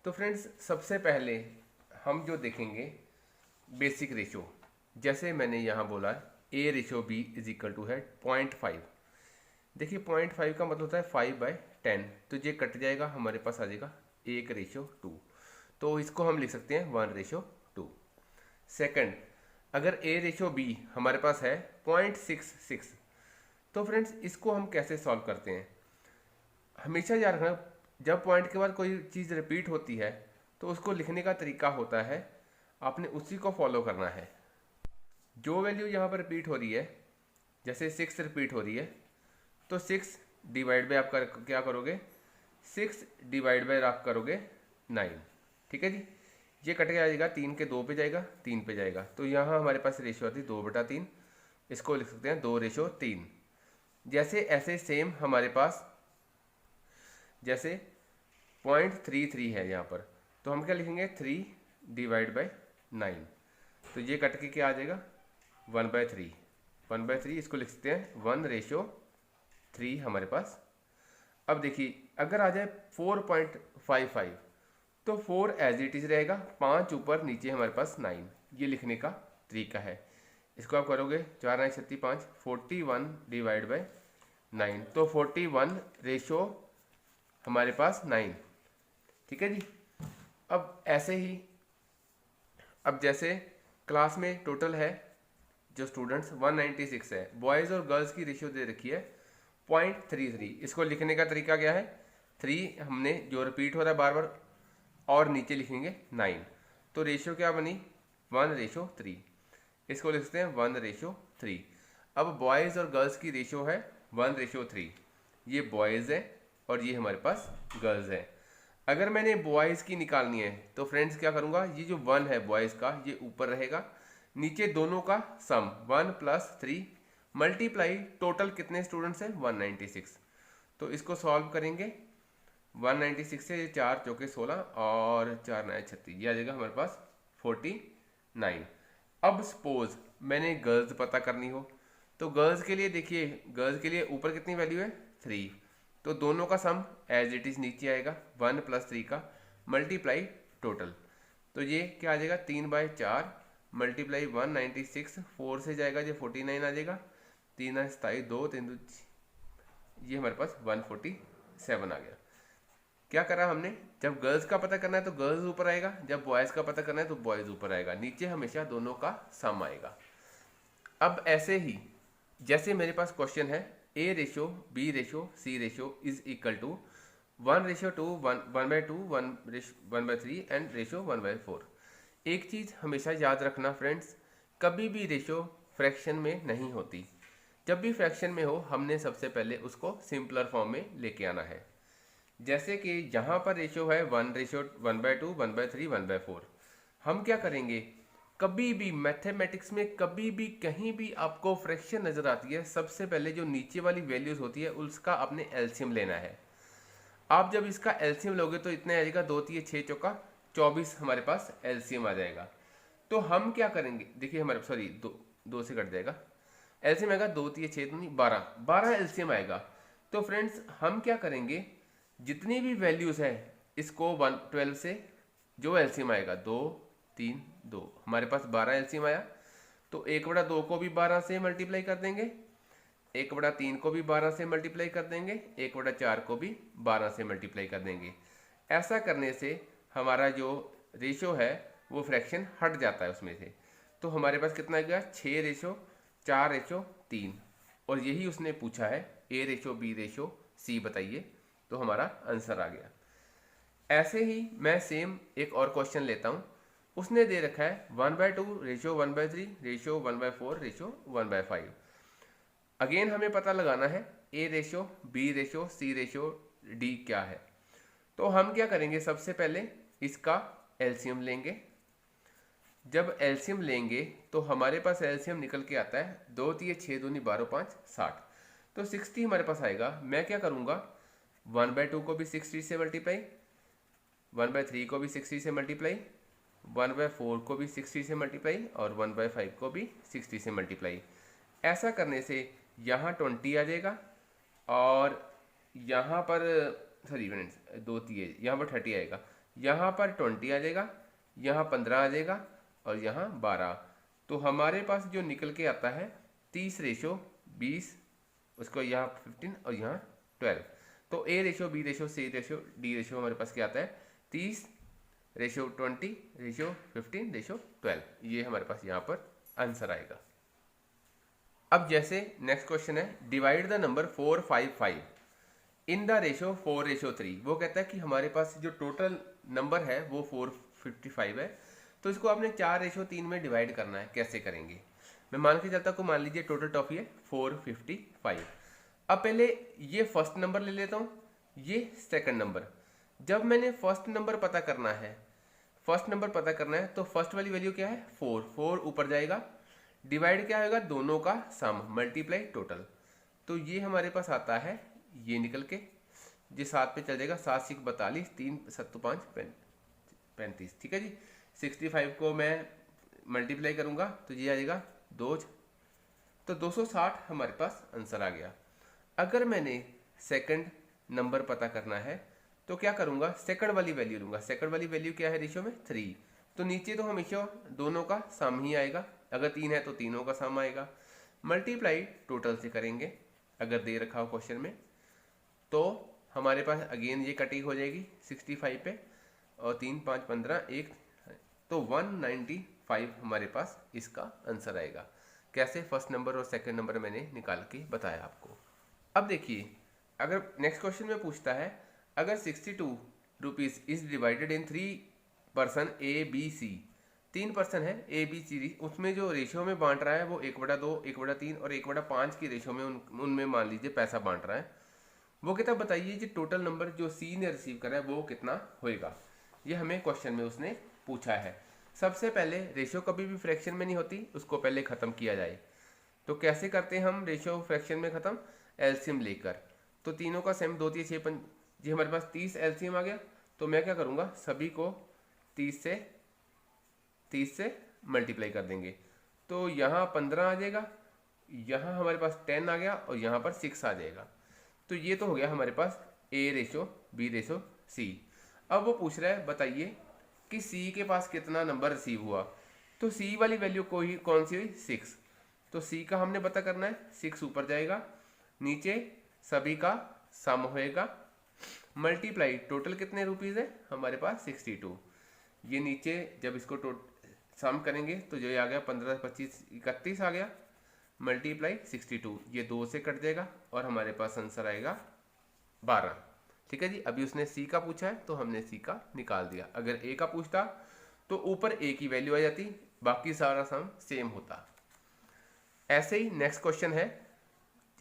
तो फ्रेंड्स सबसे पहले हम जो देखेंगे बेसिक रेशो, जैसे मैंने यहाँ बोला A ratio B is equal to है 0.5। देखिए 0.5 का मतलब होता है 5/10, तो ये कट जाएगा, हमारे पास आ जाएगा 1:2। तो इसको हम लिख सकते हैं 1:2। सेकंड, अगर ए रेशो बी हमारे पास है 0.66, तो फ्रेंड्स इसको हम कैसे सॉल्व करते हैं। हमेशा याद रखना, जब पॉइंट के बाद कोई चीज़ रिपीट होती है तो उसको लिखने का तरीका होता है, आपने उसी को फॉलो करना है। जो वैल्यू यहाँ पर रिपीट हो रही है, जैसे 6 रिपीट हो रही है, तो 6 डिवाइड बाय आप क्या करोगे, 6 डिवाइड बाय आप करोगे 9। ठीक है जी, ये कट के आ जाएगा, 3 के 2 पे जाएगा, 3 पे जाएगा, तो यहाँ हमारे पास रेशियो आती है 2/3। इसको लिख सकते हैं 2:3। जैसे ऐसे सेम हमारे पास जैसे 0.33 है यहाँ पर, तो हम क्या लिखेंगे 3 डिवाइड बाय 9, तो ये कट के क्या आ जाएगा 1/3। 1/3 इसको लिख सकते हैं 1:3 हमारे पास। अब देखिए अगर आ जाए 4.55, तो 4 एज इट इज रहेगा, 5 ऊपर नीचे हमारे पास 9, ये लिखने का तरीका है। इसको आप करोगे 4 9 36 5, 41 डिवाइड बाय 9, तो 41 रेशो हमारे पास 9। ठीक है जी। अब ऐसे ही, अब जैसे क्लास में टोटल है जो स्टूडेंट्स 196 है, बॉयज़ और गर्ल्स की रेशियो दे रखी है 0.33। इसको लिखने का तरीका क्या है, 3 हमने जो रिपीट हो रहा है बार बार, और नीचे लिखेंगे 9, तो रेशियो क्या बनी 1:3। इसको लिखते हैं 1:3। अब बॉयज़ और गर्ल्स की रेशियो है 1:3, ये बॉयज़ है और ये हमारे पास गर्ल्स है। अगर मैंने बॉयज़ की निकालनी है तो फ्रेंड्स क्या करूँगा, ये जो 1 है बॉयज़ का ये ऊपर रहेगा, नीचे दोनों का सम 1 + 3 मल्टीप्लाई टोटल कितने स्टूडेंट्स हैं 196। तो इसको सॉल्व करेंगे 196 से 4 चौके 16 और 4 9 36, ये आ जाएगा हमारे पास 49। अब सपोज मैंने गर्ल्स पता करनी हो, तो गर्ल्स के लिए देखिए, गर्ल्स के लिए ऊपर कितनी वैल्यू है 3, तो दोनों का सम एज इट इज़ नीचे आएगा 1 + 3 का मल्टीप्लाई टोटल, तो ये क्या आ जाएगा 3/4 मल्टीप्लाई 196, 4 से जाएगा ये 49 आ जाएगा, 3 27 2 3 ये हमारे पास 147 आ गया। क्या करा हमने, जब गर्ल्स का पता करना है तो गर्ल्स ऊपर आएगा, जब बॉयज़ का पता करना है तो बॉयज़ ऊपर आएगा, नीचे हमेशा दोनों का सम आएगा। अब ऐसे ही जैसे मेरे पास क्वेश्चन है A ratio B ratio C ratio is equal to 1:2 1/2 1/3 and ratio 1/4। एक चीज़ हमेशा याद रखना फ्रेंड्स, कभी भी रेशो फ्रैक्शन में नहीं होती। जब भी फ्रैक्शन में हो हमने सबसे पहले उसको सिंपलर फॉर्म में लेके आना है। जैसे कि यहाँ पर रेशो है 1:2 1/3 1/4। हम क्या करेंगे, कभी भी मैथमेटिक्स में कभी भी कहीं भी आपको फ्रैक्शन नज़र आती है, सबसे पहले जो नीचे वाली वैल्यूज़ होती है उसका आपने एलसीएम लेना है। आप जब इसका एलसीएम लोगे तो इतने आ जाएगा, 2 3 6 चौका 24 हमारे पास एलसीएम आ जाएगा। तो हम क्या करेंगे, देखिए हमारे सॉरी 2 से कट जाएगा, एलसीएम आएगा 2 3 6 नहीं 12 एलसीएम आएगा। तो फ्रेंड्स हम क्या करेंगे, जितनी भी वैल्यूज़ है इसको 12 से जो एलसीएम आएगा 2 3 2, हमारे पास 12 एलसीएम आया, तो 1/2 को भी 12 से मल्टीप्लाई कर देंगे, 1/3 को भी 12 से मल्टीप्लाई कर देंगे, 1/4 को भी 12 से मल्टीप्लाई कर देंगे। ऐसा करने से हमारा जो रेशो है वो फ्रैक्शन हट जाता है उसमें से। तो हमारे पास कितना आ गया 6:4:3, और यही उसने पूछा है ए रेशो बी रेशो सी बताइए, तो हमारा आंसर आ गया। ऐसे ही मैं सेम एक और क्वेश्चन लेता हूँ, उसने दे रखा है 1/2 रेशो 1/3 रेशो 1/4 रेशो 1/5। अगेन हमें पता लगाना है A ratio B ratio C ratio D क्या है। तो हम क्या करेंगे, सबसे पहले इसका एलसीएम लेंगे। जब एलसीएम लेंगे तो हमारे पास एलसीएम निकल के आता है 2 3 6 2 12 5 60, तो 60 हमारे पास आएगा। मैं क्या करूँगा 1/2 को भी 60 से मल्टीप्लाई, 1/3 को भी 60 से मल्टीप्लाई, 1/4 को भी 60 से मल्टीप्लाई और 1/5 को भी 60 से मल्टीप्लाई। ऐसा करने से यहाँ 20 आ जाएगा और यहाँ पर सॉरी फ्रेंड्स 2 3 यहाँ पर 30 आएगा, यहाँ पर 20 आ जाएगा, यहाँ 15 आ जाएगा और यहाँ 12। तो हमारे पास जो निकल के आता है 30:20, उसको यहाँ 15 और यहाँ 12। तो A ratio, B ratio, C ratio, D ratio हमारे पास क्या आता है 30:20:15:12। ये हमारे पास यहाँ पर आंसर आएगा। अब जैसे नेक्स्ट क्वेश्चन है, divide the number 455 in the ratio 4:3। वो कहता है कि हमारे पास जो टोटल नंबर है वो 455 है, तो इसको आपने 4:3 में डिवाइड करना है। कैसे करेंगे? मैं मान के चलता हूँ, मान लीजिए टोटल टॉफी है 455। अब पहले ये फर्स्ट नंबर ले लेता हूँ, ये सेकंड नंबर। जब मैंने फर्स्ट नंबर पता करना है, तो फर्स्ट वाली वैल्यू क्या है 4 ऊपर जाएगा, डिवाइड क्या होगा दोनों का सम, मल्टीप्लाई टोटल। तो ये हमारे पास आता है, ये निकल के ये 7 पे चल जाएगा, 7 6 42, 3 7 5 35। ठीक है जी। 65 को मैं मल्टीप्लाई करूंगा तो ये आ जाएगा 2, तो 260 हमारे पास आंसर आ गया। अगर मैंने सेकंड नंबर पता करना है तो क्या करूंगा, सेकंड वाली वैल्यू लूंगा। सेकंड वाली वैल्यू क्या है रेशियो में 3, तो नीचे तो हमेशा दोनों का सम ही आएगा, अगर 3 है तो तीनों का सम आएगा। मल्टीप्लाई टोटल से करेंगे अगर दे रखा हो क्वेश्चन में, तो हमारे पास अगेन ये कटिंग हो जाएगी 65 पे, और 3 5 15 1, तो 195 हमारे पास इसका आंसर आएगा। कैसे? फर्स्ट नंबर और सेकंड नंबर मैंने निकाल के बताया आपको। अब देखिए, अगर नेक्स्ट क्वेश्चन में पूछता है, अगर 62 rupees is divided in 3 person ABC, 3 person है ABC, उसमें जो रेशियो में बांट रहा है वो 1/2, 1/3 और 1/5 की रेशियो में उनमें मान लीजिए पैसा बांट रहा है। वो कहता है बताइए जी टोटल नंबर जो C ने रिसीव करा है वो कितना होएगा। ये हमें क्वेश्चन में उसने पूछा है। सबसे पहले रेशियो कभी भी फ्रैक्शन में नहीं होती, उसको पहले ख़त्म किया जाए। तो कैसे करते हैं हम रेशियो फ्रैक्शन में ख़त्म? एलसीएम लेकर। तो तीनों का सेम 2 3 6 5, जी हमारे पास 30 एलसीएम आ गया। तो मैं क्या करूँगा, सभी को 30 से मल्टीप्लाई कर देंगे। तो यहाँ 15 आ जाएगा, यहाँ हमारे पास 10 आ गया और यहाँ पर 6 आ जाएगा। तो ये तो हो गया हमारे पास A:B:C। अब वो पूछ रहा है बताइए कि C के पास कितना नंबर रिसीव हुआ। तो C वाली वैल्यू कौन सी हुई 6, तो C का हमने पता करना है। 6 ऊपर जाएगा, नीचे सभी का सम होएगा, मल्टीप्लाई टोटल कितने रुपीज़ है हमारे पास 62। ये नीचे जब इसको सम करेंगे तो जो आ गया 15 25 31 आ गया, मल्टीप्लाई 62, ये 2 से कट जाएगा और हमारे पास आंसर आएगा 12। ठीक है जी। अभी उसने C का पूछा है तो हमने C का निकाल दिया। अगर A का पूछता तो ऊपर A की वैल्यू आ जाती, बाकी सारा सम सेम होता। ऐसे ही नेक्स्ट क्वेश्चन है,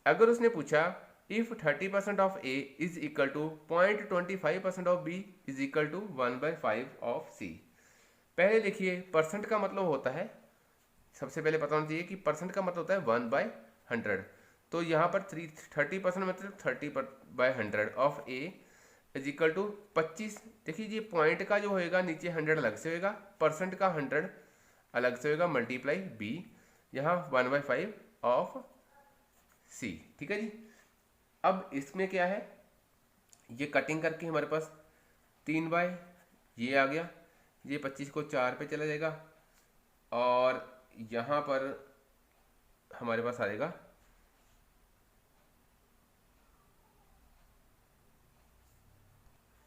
अगर उसने पूछा if 30% of A is equal to 0.25% of B is equal to 1/5 of C। पहले देखिए परसेंट का मतलब होता है, सबसे पहले पता होना चाहिए कि परसेंट का मतलब होता है 1/100। तो यहाँ पर 30% मतलब 30/100 of A is equal to 25। देखिए ये पॉइंट का जो होएगा नीचे 100 अलग से होएगा, परसेंट का 100 अलग से होएगा, मल्टीप्लाई B, यहाँ 1/5 ऑफ C। ठीक है जी। अब इसमें क्या है, ये कटिंग करके हमारे पास 3 ये आ गया, ये 25 को 4 पे चला जाएगा और यहाँ पर हमारे पास आएगा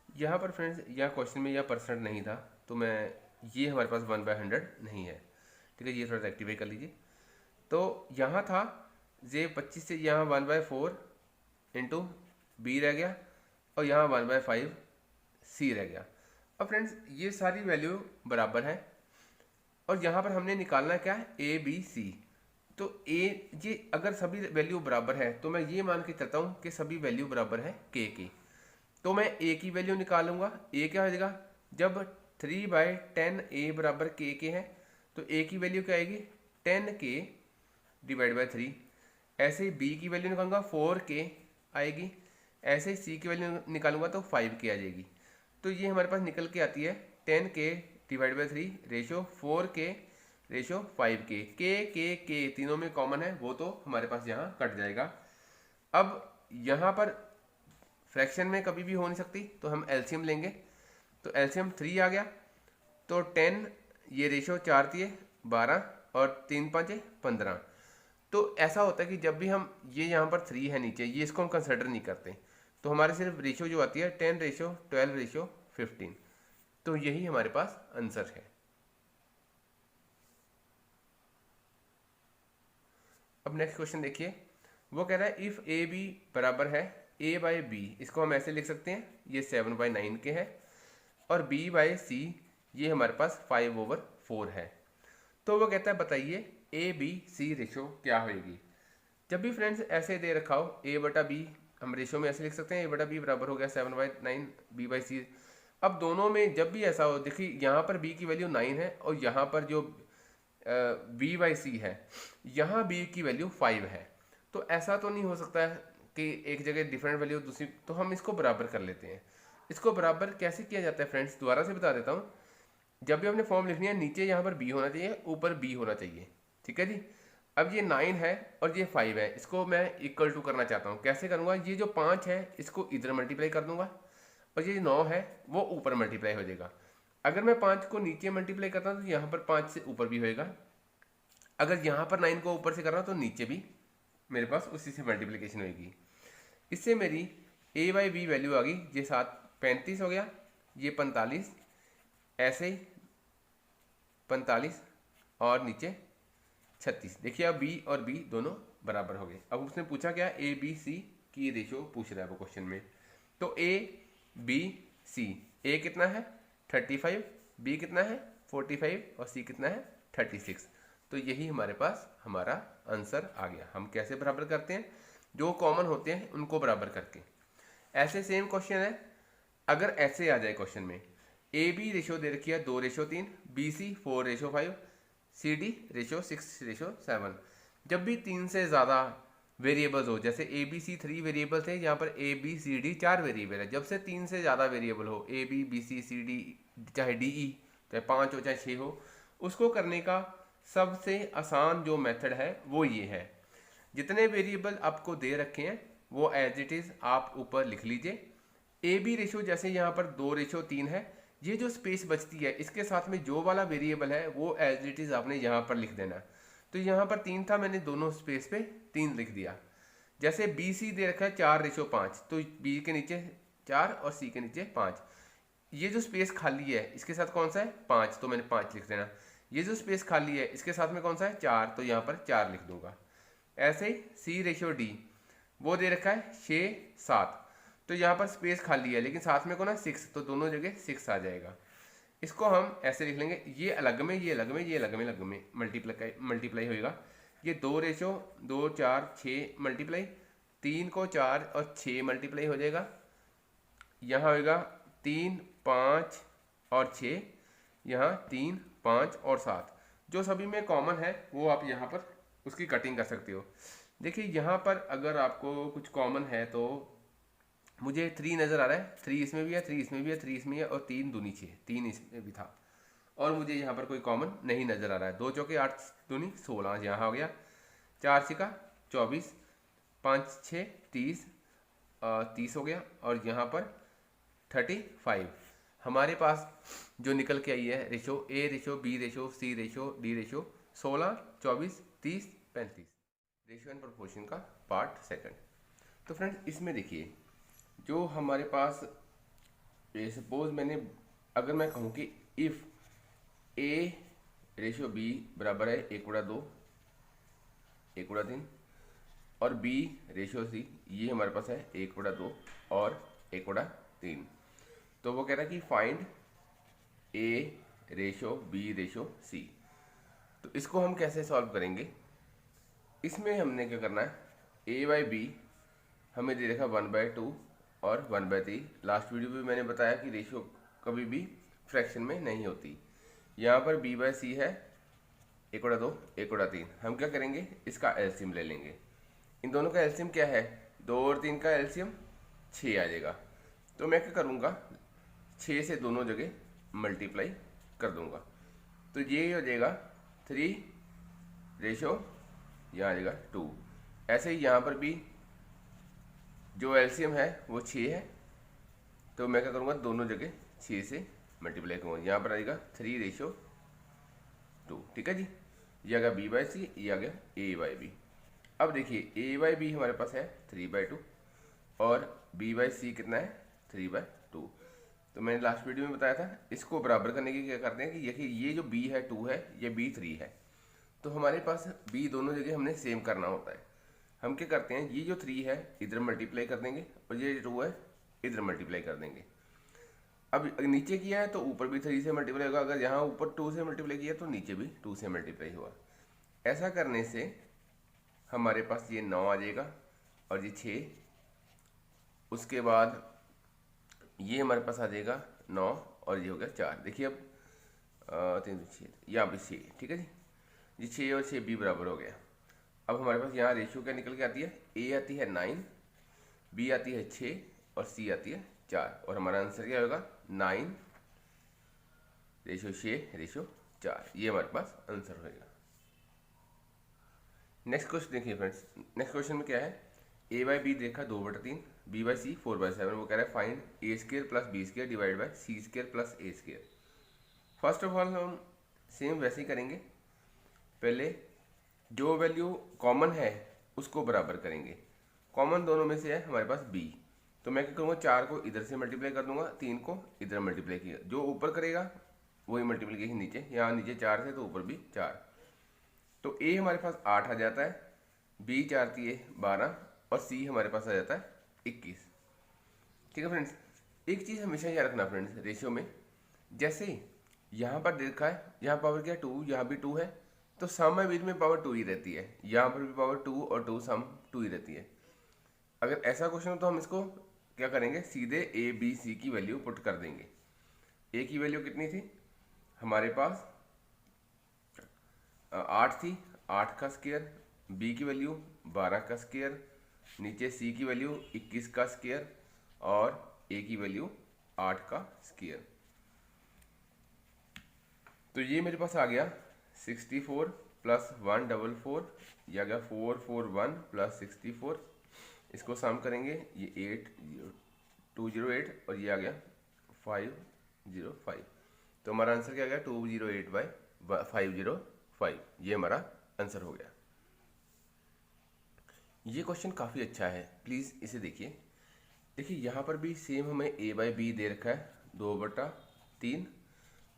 यहाँ पर फ्रेंड्स, यह क्वेश्चन में यह परसेंट नहीं था तो मैं ये हमारे पास 1/100 नहीं है। ठीक है, ये थोड़ा सा रेक्टिफाई कर लीजिए। तो यहाँ था ये 25 से यहाँ 1/4 इंटू B रह गया और यहाँ 1/5 C रह गया। अब फ्रेंड्स ये सारी वैल्यू बराबर है और यहाँ पर हमने निकालना क्या है ABC। तो A ये अगर सभी वैल्यू बराबर है तो मैं ये मान के चलता हूँ कि सभी वैल्यू बराबर है K की। तो मैं A की वैल्यू निकालूंगा। A क्या हो जाएगा, जब 3/10 A बराबर K के है तो A की वैल्यू क्या आएगी 10K डिवाइड बाई 3। ऐसे ही B की वैल्यू निकालूंगा 4K आएगी, ऐसे ही C की वैल्यू निकालूंगा तो 5K आ जाएगी। तो ये हमारे पास निकल के आती है 10K divide by 3 ratio 4K ratio 5K। K तीनों में कॉमन है, वो तो हमारे पास यहाँ कट जाएगा। अब यहाँ पर फ्रैक्शन में कभी भी हो नहीं सकती तो हम एलसीएम लेंगे। तो एलसीएम 3 आ गया, तो 10, ये रेशो 4 दिए 12 और 3 5 15। तो ऐसा होता है कि जब भी हम ये यहाँ पर 3 है नीचे, ये इसको हम कंसिडर नहीं करते, तो हमारे सिर्फ रेशो जो आती है 10:12:15। तो यही हमारे पास आंसर है। अब नेक्स्ट क्वेश्चन देखिए, वो कह रहा है इफ ए बी बराबर है a बाई बी, इसको हम ऐसे लिख सकते हैं, ये 7/9 के है, और b बाई सी ये हमारे पास 5/4 है। तो वो कहता है बताइए ए बी सी रेशो क्या होगी। जब भी फ्रेंड्स ऐसे दे रखा हो a बटा बी, हम रेशो में ऐसे लिख सकते हैं, a बटा बी बराबर हो गया 7/9 b बाई सी। अब दोनों में जब भी ऐसा हो, देखिए यहाँ पर b की वैल्यू 9 है और यहाँ पर जो b बाई सी है, यहाँ b की वैल्यू 5 है। तो ऐसा तो नहीं हो सकता है कि एक जगह डिफरेंट वैल्यू दूसरी, तो हम इसको बराबर कर लेते हैं। इसको बराबर कैसे किया जाता है फ्रेंड्स, दोबारा से बता देता हूँ। जब भी हमने फॉर्म लिखनी है, नीचे यहाँ पर b होना चाहिए, ऊपर b होना चाहिए, ठीक है जी। अब ये 9 है और ये 5 है, इसको मैं इक्वल टू करना चाहता हूँ। कैसे करूँगा, ये जो 5 है इसको इधर मल्टीप्लाई कर दूंगा और ये 9 है वो ऊपर मल्टीप्लाई हो जाएगा। अगर मैं 5 को नीचे मल्टीप्लाई करता हूँ तो यहाँ पर 5 से ऊपर भी होएगा। अगर यहाँ पर 9 को ऊपर से कर रहा हूँ तो नीचे भी मेरे पास उसी से मल्टीप्लिकेशन होगी। इससे मेरी a बाई बी वैल्यू आ गई, ये 35 हो गया, ये 45, ऐसे ही 45 और नीचे 36। देखिए अब b और b दोनों बराबर हो गए। अब उसने पूछा क्या, a b c की रेशो पूछ रहा है वो क्वेश्चन में। तो a b c, a कितना है 35, b कितना है 45 और c कितना है 36। तो यही हमारे पास हमारा आंसर आ गया। हम कैसे बराबर करते हैं, जो कॉमन होते हैं उनको बराबर करके। ऐसे सेम क्वेश्चन है, अगर ऐसे आ जाए क्वेश्चन में ए बी रेशो दे रखी है 2:3, B C 4:5, C D ratio 6:7। जब भी 3 से ज़्यादा वेरिएबल्स हो, जैसे ए बी सी 3 वेरिएबल थे, यहाँ पर A B C D 4 variable है। जब से 3 से ज़्यादा वेरिएबल हो, A B B C C D, चाहे डी ई, चाहे 5 हो चाहे 6 हो, उसको करने का सबसे आसान जो मेथड है वो ये है। जितने वेरिएबल आपको दे रखे हैं वो एज इट इज़ आप ऊपर लिख लीजिए। ए बी रेशो जैसे यहाँ पर 2:3 है, ये जो स्पेस बचती है इसके साथ में जो वाला वेरिएबल है वो एज इट इज़ आपने यहाँ पर लिख देना। तो यहाँ पर 3 था, मैंने दोनों स्पेस पे 3 लिख दिया। जैसे बी सी दे रखा है 4:5, तो बी के नीचे 4 और सी के नीचे 5। ये जो स्पेस खाली है इसके साथ कौन सा है 5, तो मैंने 5 लिख देना। ये जो स्पेस खाली है इसके साथ में कौन सा है 4, तो यहाँ पर 4 लिख दूंगा। ऐसे ही सी रेशो डी, वो दे रखा है 6-7, तो यहाँ पर स्पेस खाली है लेकिन साथ में को ना 6, तो दोनों जगह 6 आ जाएगा। इसको हम ऐसे लिख लेंगे, ये अलग में ये अलग में ये अलग में मल्टीप्लाई होएगा। ये 2:2 4 6 मल्टीप्लाई, 3 को 4 और 6 मल्टीप्लाई हो जाएगा। यहाँ होएगा 3 5 और 6, यहाँ 3 5 और 7। जो सभी में कॉमन है वो आप यहाँ पर उसकी कटिंग कर सकते हो। देखिए यहाँ पर अगर आपको कुछ कॉमन है तो मुझे 3 नज़र आ रहा है, 3 इसमें भी है, 3 इसमें भी है, 3 इसमें है और 3 दूनी 6, 3 इसमें भी था। और मुझे यहाँ पर कोई कॉमन नहीं नज़र आ रहा है। 2 चौके 8 दूनी 16, यहाँ हो गया 4 6 24, 5 6 30, 30 हो गया और यहाँ पर 35। हमारे पास जो निकल के आई है ratio A ratio B ratio C ratio D ratio 16 24 30 35, ratio and proportion का पार्ट सेकंड। तो फ्रेंड्स इसमें देखिए जो हमारे पास सपोज अगर मैं कहूँ कि इफ़ ए रेशो बी बराबर है 1/2 1/3 और बी रेशो सी ये हमारे पास है 1/2 और 1/3, तो वो कह रहा है कि फाइंड ए रेशो बी रेशो सी। तो इसको हम कैसे सॉल्व करेंगे, इसमें हमने क्या करना है, ए बाई बी हमें दे रखा 1/2 और 1/3। लास्ट वीडियो में मैंने बताया कि रेशियो कभी भी फ्रैक्शन में नहीं होती। यहाँ पर b बाई सी है 1/2 1/3। हम क्या करेंगे, इसका एलसीएम ले लेंगे। इन दोनों का एलसीएम क्या है, 2 और 3 का एलसीएम 6 आ जाएगा। तो मैं क्या करूँगा 6 से दोनों जगह मल्टीप्लाई कर दूंगा, तो ये हो जाएगा 3 रेशो यहाँ आ जाएगा 2। ऐसे ही यहाँ पर भी जो एलसीएम है वो 6 है, तो मैं क्या करूँगा दोनों जगह 6 से मल्टीप्लाई करूँगा, यहाँ पर आएगा 3:2। ठीक है जी, ये आ गया b/c, ये आ गया a/b। अब देखिए a/b हमारे पास है 3/2 और b/c कितना है 3/2। तो मैंने लास्ट वीडियो में बताया था, इसको बराबर करने की क्या करते हैं कि देखिए ये जो b है 2 है, ये b 3 है, तो हमारे पास b दोनों जगह हमने सेम करना होता है। हम क्या करते हैं, ये जो 3 है इधर मल्टीप्लाई कर देंगे और ये 2 है इधर मल्टीप्लाई कर देंगे। अब नीचे किया है तो ऊपर भी 3 से मल्टीप्लाई होगा, अगर यहाँ ऊपर 2 से मल्टीप्लाई किया तो नीचे भी 2 से मल्टीप्लाई होगा। ऐसा करने से हमारे पास ये 9 आ जाएगा और ये 6, उसके बाद ये हमारे पास आ जाएगा 9 और ये हो गया 4। देखिए अब 3 6 यहाँ भी 6। ठीक है जी, ये 6 और 6 भी बराबर हो गया। अब हमारे पास यहाँ रेशियो क्या निकल के आती है, ए आती है 9, बी आती है 6 और सी आती है 4, और हमारा आंसर क्या होगा 9:6:4। ये हमारे पास आंसर होगा। नेक्स्ट क्वेश्चन देखिए फ्रेंड्स, नेक्स्ट क्वेश्चन में क्या है, a/b देखा 2/3, b/c 4/7। वो कह रहा है find a² + b² divide by c² + a²। First of all हम सेम वैसे ही करेंगे, पहले जो वैल्यू कॉमन है उसको बराबर करेंगे। कॉमन दोनों में से है हमारे पास b, तो मैं क्या करूँगा 4 को इधर से मल्टीप्लाई कर दूंगा, 3 को इधर मल्टीप्लाई किया, जो ऊपर करेगा वही मल्टीप्लीकेशन नीचे, यहाँ नीचे 4 से तो ऊपर भी 4, तो a हमारे पास 8 आ जाता है, b 4 3 12 और c हमारे पास आ जाता है 21। ठीक है फ्रेंड्स, एक चीज़ हमेशा याद रखना फ्रेंड्स, रेशियो में जैसे यहाँ पर देखा है, यहाँ पावर क्या 2, यहाँ भी 2 है, तो सम में बीच में पावर 2 ही रहती है, यहाँ पर भी पावर 2 और 2 सम 2 ही रहती है। अगर ऐसा क्वेश्चन हो तो हम इसको क्या करेंगे, सीधे a b c की वैल्यू पुट कर देंगे। a की वैल्यू कितनी थी हमारे पास 8 थी, 8 का स्क्वायर, b की वैल्यू 12 का स्क्वायर, नीचे c की वैल्यू 21 का स्क्वायर और a की वैल्यू 8 का स्क्वायर। तो ये मेरे पास आ गया 64 + 144, ये आ गया 441 + 64। इसको सम करेंगे, ये 208 और ये आ गया 505। तो हमारा आंसर क्या आ गया 208/505। ये हमारा आंसर हो गया। ये क्वेश्चन काफ़ी अच्छा है, प्लीज़ इसे देखिए। देखिए यहाँ पर भी सेम हमें a/b दे रखा है 2/3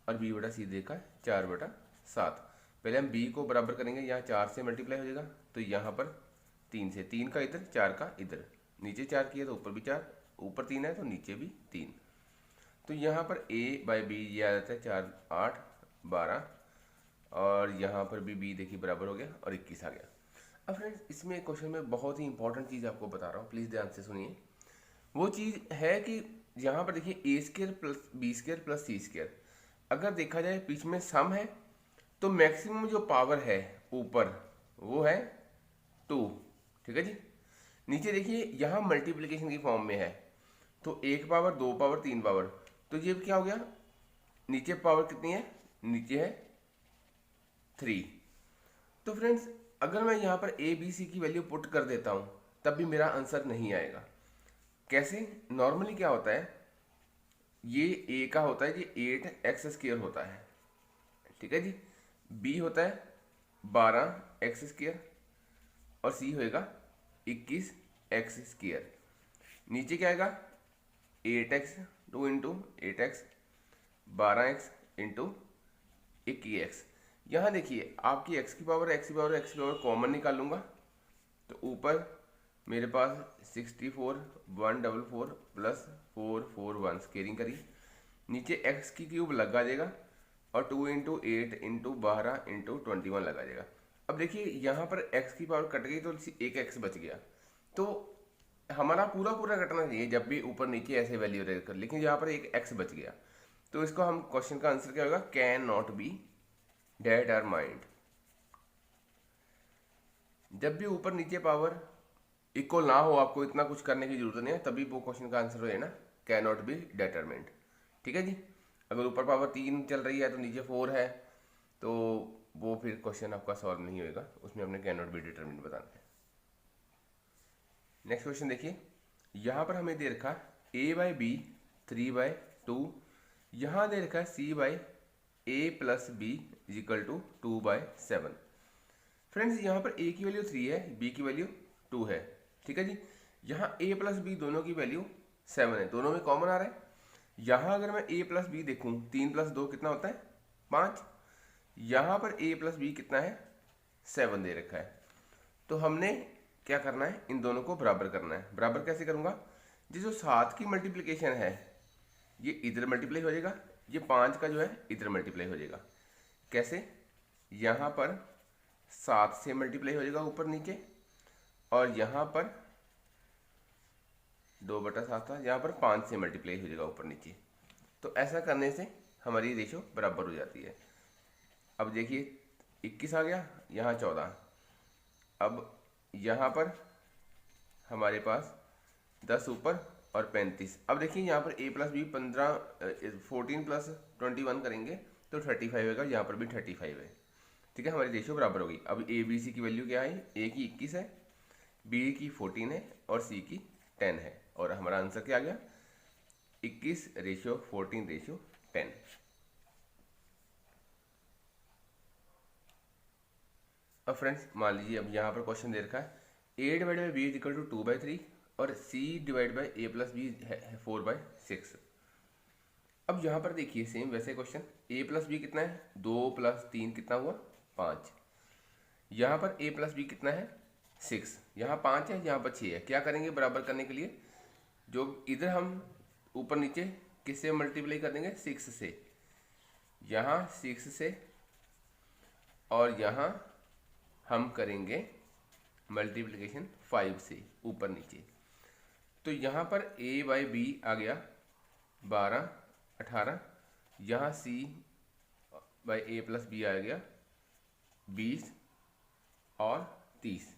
और b/c दे रखा है 4/7। पहले हम b को बराबर करेंगे, यहाँ 4 से मल्टीप्लाई हो जाएगा, तो यहाँ पर 3 से, 3 का इधर 4 का इधर, नीचे 4 किया तो ऊपर भी 4, ऊपर 3 है तो नीचे भी 3। तो यहाँ पर a/b ये आ जाता है 4 8 12 और यहाँ पर भी b देखिए बराबर हो गया और 21 आ गया। अब फ्रेंड्स इसमें क्वेश्चन में बहुत ही इंपॉर्टेंट चीज़ आपको बता रहा हूँ, प्लीज़ ध्यान से सुनिए। वो चीज़ है कि यहाँ पर देखिए a² + b² + c², अगर देखा जाए बीच में सम है तो मैक्सिमम जो पावर है ऊपर वो है 2। ठीक है जी, नीचे देखिए यहाँ मल्टीप्लिकेशन की फॉर्म में है, तो 1 पावर 2 पावर 3 पावर, तो ये क्या हो गया, नीचे पावर कितनी है, नीचे है 3। तो फ्रेंड्स अगर मैं यहाँ पर a b c की वैल्यू पुट कर देता हूँ तब भी मेरा आंसर नहीं आएगा। कैसे, नॉर्मली क्या होता है, ये a का होता है ये 8x² होता है, ठीक है जी, b होता है 12x² और c होएगा 21x²। नीचे क्या आएगा 8x 2 × 8x 12x × 21x। यहाँ देखिए आपकी x की पावर कॉमन निकालूंगा, तो ऊपर मेरे पास 64 144 + 441 स्केयरिंग करी, नीचे x की क्यूब लगा जाएगा और 2 × 8 × 12 × 21 लगा जाएगा। अब देखिए यहाँ पर x की पावर कट गई तो एक x बच गया, तो हमारा पूरा कटना चाहिए जब भी ऊपर नीचे ऐसे वैल्यू रहकर, लेकिन यहाँ पर एक x बच गया, तो इसको हम क्वेश्चन का आंसर क्या होगा, कैन नॉट बी डिटरमाइंड। जब भी ऊपर नीचे पावर इक्वल ना हो, आपको इतना कुछ करने की जरूरत नहीं है, तभी वो क्वेश्चन का आंसर हो ना कैन नॉट बी डिटरमाइंड। ठीक है जी, अगर ऊपर पावर 3 चल रही है तो नीचे 4 है, तो वो फिर क्वेश्चन आपका सॉल्व नहीं होएगा, उसमें हमने कैन नॉट बी डिटरमाइंड बताना है। नेक्स्ट क्वेश्चन देखिए, यहाँ पर हमें दे रखा a/b 3/2, यहाँ दे रखा है C/A+B = 2/7। फ्रेंड्स यहाँ पर A की वैल्यू 3 है, B की वैल्यू 2 है, ठीक है जी। यहाँ A+B दोनों की वैल्यू 7 है, दोनों में कॉमन आ रहा है। यहाँ अगर मैं A+B देखूँ, 3+2 कितना होता है 5। यहाँ पर A+B कितना है 7 दे रखा है। तो हमने क्या करना है, इन दोनों को बराबर करना है। बराबर कैसे करूँगा, ये जो 7 की मल्टीप्लिकेशन है ये इधर मल्टीप्लाई हो जाएगा, ये 5 का जो है इधर मल्टीप्लाई हो जाएगा। कैसे, यहाँ पर 7 से मल्टीप्लाई हो जाएगा ऊपर नीचे, और यहाँ पर 2/7 था, यहाँ पर 5 से मल्टीप्लाई हो जाएगा ऊपर नीचे। तो ऐसा करने से हमारी रेशो बराबर हो जाती है। अब देखिए 21 आ गया, यहाँ 14। अब यहाँ पर हमारे पास 10 ऊपर और 35। अब देखिए यहाँ पर A+B 14 + 21 करेंगे तो 35 होगा, यहाँ पर भी 35 है, ठीक है। हमारी रेशियो बराबर होगी। अब ABC की वैल्यू क्या है, A की 21 है, B की 14 है और C की 10 है, और हमारा आंसर क्या आ गया 21:14:10। अब फ्रेंड्स मान लीजिए, अब यहाँ पर क्वेश्चन दे रखा है A/B = 2/3 और C/A+B है 4/6। अब यहाँ पर देखिए सेम वैसे क्वेश्चन, A+B कितना है 2 + 3 कितना हुआ 5। यहाँ पर A+B कितना है 6, यहाँ 5 है, यहाँ पर 6 है। क्या करेंगे बराबर करने के लिए, जो इधर हम ऊपर नीचे किससे मल्टीप्लाई कर देंगे 6 से, यहाँ 6 से, और यहाँ हम करेंगे मल्टीप्लिकेशन 5 से ऊपर नीचे। तो यहाँ पर A/B आ गया 12 18, यहाँ C/A+B आ गया 20 और 30,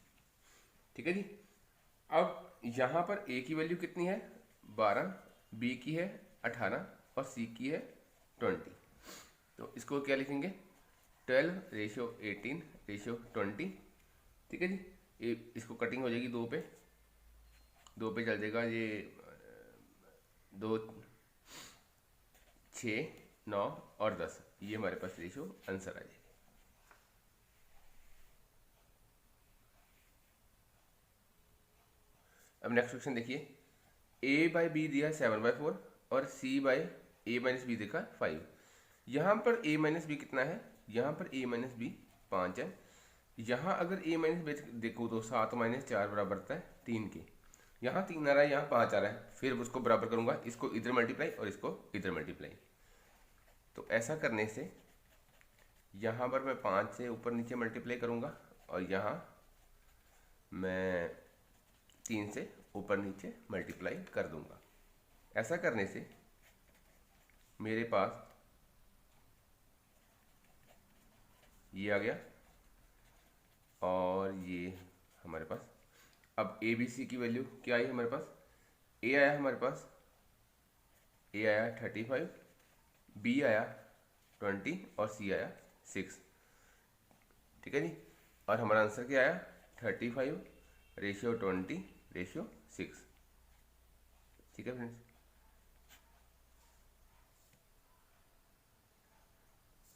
ठीक है जी। अब यहाँ पर A की वैल्यू कितनी है 12, B की है 18 और C की है 20। तो इसको क्या लिखेंगे 12:18:20, ठीक है जी। इसको कटिंग हो जाएगी 2 पे चल जाएगा, ये 2 6 9 और 10, ये हमारे पास रेशियो आंसर आ जाएगी। अब नेक्स्ट क्वेश्चन देखिए, A/B दिया 7/4 और C/A-B देखा 5। यहाँ पर A-B कितना है, यहाँ पर A-B 5 है। यहाँ अगर A-B देखो तो 7 - 4 बराबर होता है 3 के। यहाँ 3 आ रहा है, यहाँ 5 आ रहा है, फिर उसको बराबर करूँगा, इसको इधर मल्टीप्लाई और इसको इधर मल्टीप्लाई। तो ऐसा करने से यहाँ पर मैं 5 से ऊपर नीचे मल्टीप्लाई करूँगा, और यहाँ मैं 3 से ऊपर नीचे मल्टीप्लाई कर दूँगा। ऐसा करने से मेरे पास ये आ गया, और ये हमारे पास। अब ABC की वैल्यू क्या आई हमारे पास, A आया हमारे पास, A आया 35, B आया 20 और C आया 6, ठीक है जी। और हमारा आंसर क्या आया 35:20:6, ठीक है फ्रेंड्स।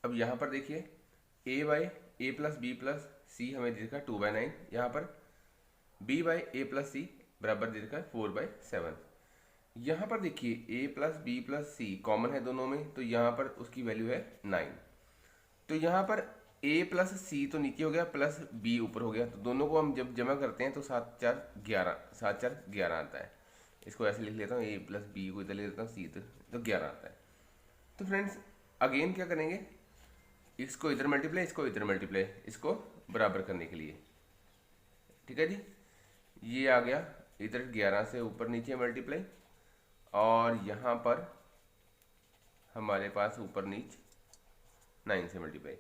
अब यहाँ पर देखिए A/A+B+C हमें दे रखा है 2/9, यहाँ पर B/A+C बराबर दे रखा है 4/7। यहाँ पर देखिए A+B+C कॉमन है दोनों में, तो यहाँ पर उसकी वैल्यू है 9। तो यहाँ पर A+C तो नीचे हो गया, प्लस B ऊपर हो गया, तो दोनों को हम जब जमा करते हैं तो 7 4 11, 7 4 11 आता है। इसको ऐसे लिख लेता हूँ, A+B को इधर ले लेता हूँ, C इधर, तो 11 आता है। तो फ्रेंड्स अगेन क्या करेंगे, इसको इधर मल्टीप्लाई, इसको इधर मल्टीप्लाई, इसको बराबर करने के लिए, ठीक है जी। ये आ गया इधर 11 से ऊपर नीचे मल्टीप्लाई, और यहाँ पर हमारे पास ऊपर नीचे 9 से मल्टीप्लाई।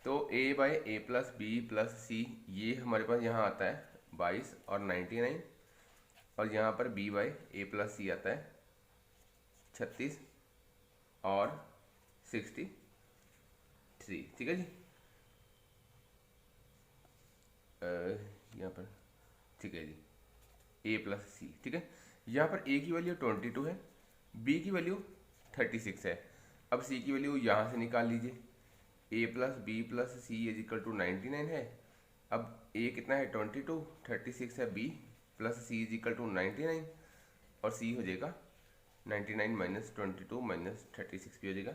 तो A/A+B+C ये हमारे पास यहाँ आता है 22 और 99, और यहाँ पर B/A+C आता है 36 और 63, ठीक है जी। यहाँ पर ठीक है जी A+C, ठीक है। यहाँ पर A की वैल्यू 22 है, B की वैल्यू 36 है, अब सी की वैल्यू यहाँ से निकाल लीजिए, A plus B plus C is equal to 99 है। अब ए कितना है 22, 36 है B, plus C is equal to 99 और सी हो जाएगा 99 माइनस 22 माइनस 36 भी हो जाएगा।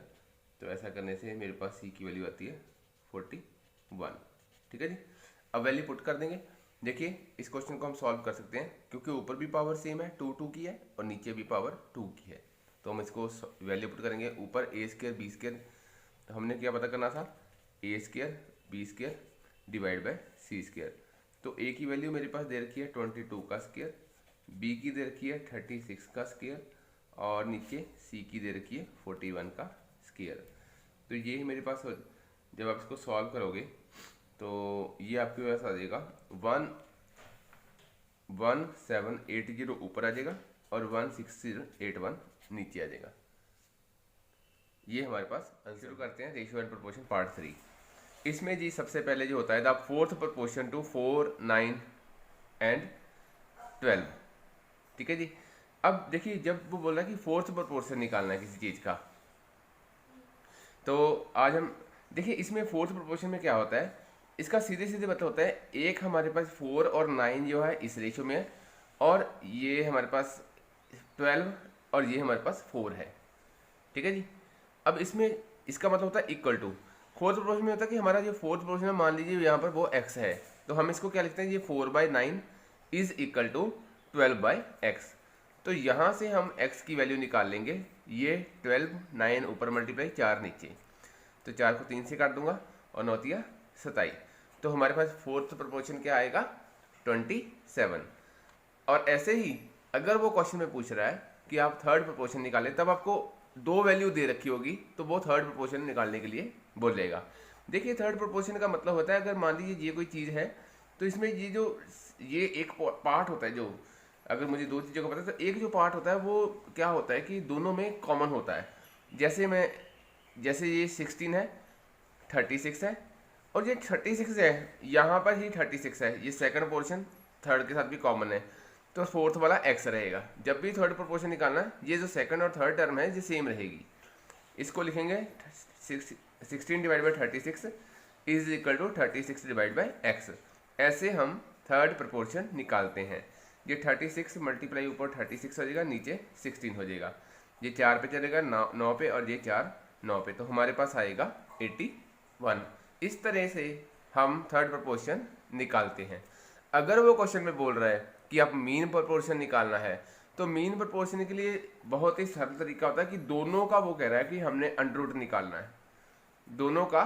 तो ऐसा करने से मेरे पास सी की वैल्यू आती है 41। ठीक है जी। अब वैल्यू पुट कर देंगे। देखिए इस क्वेश्चन को हम सॉल्व कर सकते हैं क्योंकि ऊपर भी पावर सेम है 2 की है और नीचे भी पावर 2 की है। तो हम इसको वैल्यू पुट करेंगे। ऊपर ए स्क्र बी स्क्र, तो हमने क्या पता करना था, A square B square divide by C square. तो ए की वैल्यू मेरे पास दे रखी है 22 का स्क्र, बी की दे रखी है 36 का स्क्र और नीचे सी की दे रखी है 41 का स्क्र। तो ये मेरे पास जब आप इसको सॉल्व करोगे तो ये आपके पास आ जाएगा 11780 ऊपर आ जाएगा और 16081 नीचे आ जाएगा। ये हमारे पास आंसर करते हैं रेशियो एंड प्रोपोर्शन पार्ट 3। इसमें जी सबसे पहले जो होता है the fourth proportion to 4, 9 and 12। ठीक है जी। अब देखिए जब वो बोल रहा है कि फोर्थ प्रोपोर्शन निकालना है किसी चीज़ का, तो आज हम देखिए इसमें फोर्थ प्रोपोर्शन में क्या होता है, इसका सीधे सीधे मतलब होता है एक हमारे पास 4 और 9 जो है इस रेशियो में है और ये हमारे पास 12 और ये हमारे पास 4 है। ठीक है जी। अब इसमें इसका मतलब होता है इक्वल टू। फोर्थ प्रोपोर्शन में होता है कि हमारा जो फोर्थ प्रोपोर्शन है मान लीजिए यहाँ पर वो x है, तो हम इसको क्या लिखते हैं, ये 4/9 इज इक्वल टू 12/x। तो यहाँ से हम x की वैल्यू निकाल लेंगे। ये 12, 9 ऊपर मल्टीप्लाई 4 नीचे, तो 4 को 3 से काट दूंगा और 9 तिया 27। तो हमारे पास फोर्थ प्रोपोर्शन क्या आएगा 27। और ऐसे ही अगर वो क्वेश्चन में पूछ रहा है कि आप थर्ड प्रोपोर्शन निकालें, तब आपको 2 वैल्यू दे रखी होगी तो वो थर्ड प्रोपोर्शन निकालने के लिए बोलेगा। देखिए थर्ड प्रोपोर्शन का मतलब होता है अगर मान लीजिए ये कोई चीज़ है तो इसमें ये एक पार्ट होता है, जो अगर मुझे 2 चीज़ों का पता है तो एक जो पार्ट होता है वो क्या होता है कि दोनों में कॉमन होता है। जैसे ये 16 है, 36 है और ये 36 है, यहाँ पर ही 36 है, ये सेकंड पोर्शन थर्ड के साथ भी कॉमन है, तो फोर्थ वाला x रहेगा। जब भी थर्ड प्रोपोर्शन निकालना है ये जो सेकंड और थर्ड टर्म है ये सेम रहेगी। इसको लिखेंगे 16 divide by 36 is equal to 36 divide by x। ऐसे हम थर्ड प्रोपोर्शन निकालते हैं। ये 36 मल्टीप्लाई ऊपर 36 हो जाएगा, नीचे 16 हो जाएगा, ये 4 पे चलेगा 9 पे और ये 4 9 पे, तो हमारे पास आएगा 81। इस तरह से हम थर्ड प्रोपोर्शन निकालते हैं। अगर वो क्वेश्चन में बोल रहा है कि आप मीन प्रोपोर्शन निकालना है, तो मीन प्रोपोर्शन के लिए बहुत ही सरल तरीका होता है कि दोनों का वो कह रहा है कि हमने अंडर रूट निकालना है, दोनों का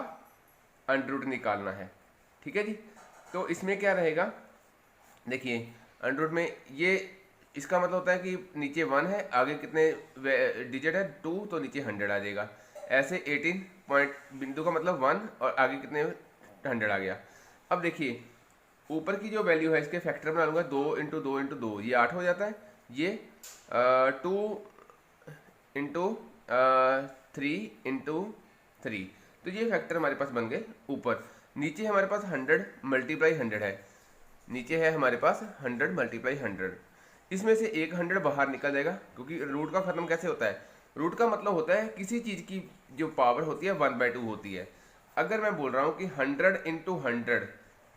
अंडर रूट निकालना है। ठीक है जी। तो इसमें क्या रहेगा, देखिए अंडर रूट में ये इसका मतलब होता है कि नीचे 1 है, आगे कितने डिजिट है 2, तो नीचे 100 आ जाएगा। ऐसे 18 पॉइंट बिंदु का मतलब 1 और आगे कितने 100 आ गया। अब देखिए ऊपर की जो वैल्यू है इसके फैक्टर बना लूँगा, 2 इंटू 2 इंटू 2 ये 8 हो जाता है, ये 2 इंटू 3 इंटू 3, तो ये फैक्टर हमारे पास बन गए ऊपर। नीचे हमारे पास 100 मल्टीप्लाई 100 है, नीचे है हमारे पास 100 मल्टीप्लाई 100। इसमें से एक 100 बाहर निकल जाएगा क्योंकि रूट का खत्म कैसे होता है, रूट का मतलब होता है किसी चीज़ की जो पावर होती है 1/2 होती है। अगर मैं बोल रहा हूँ कि 100 इंटू 100,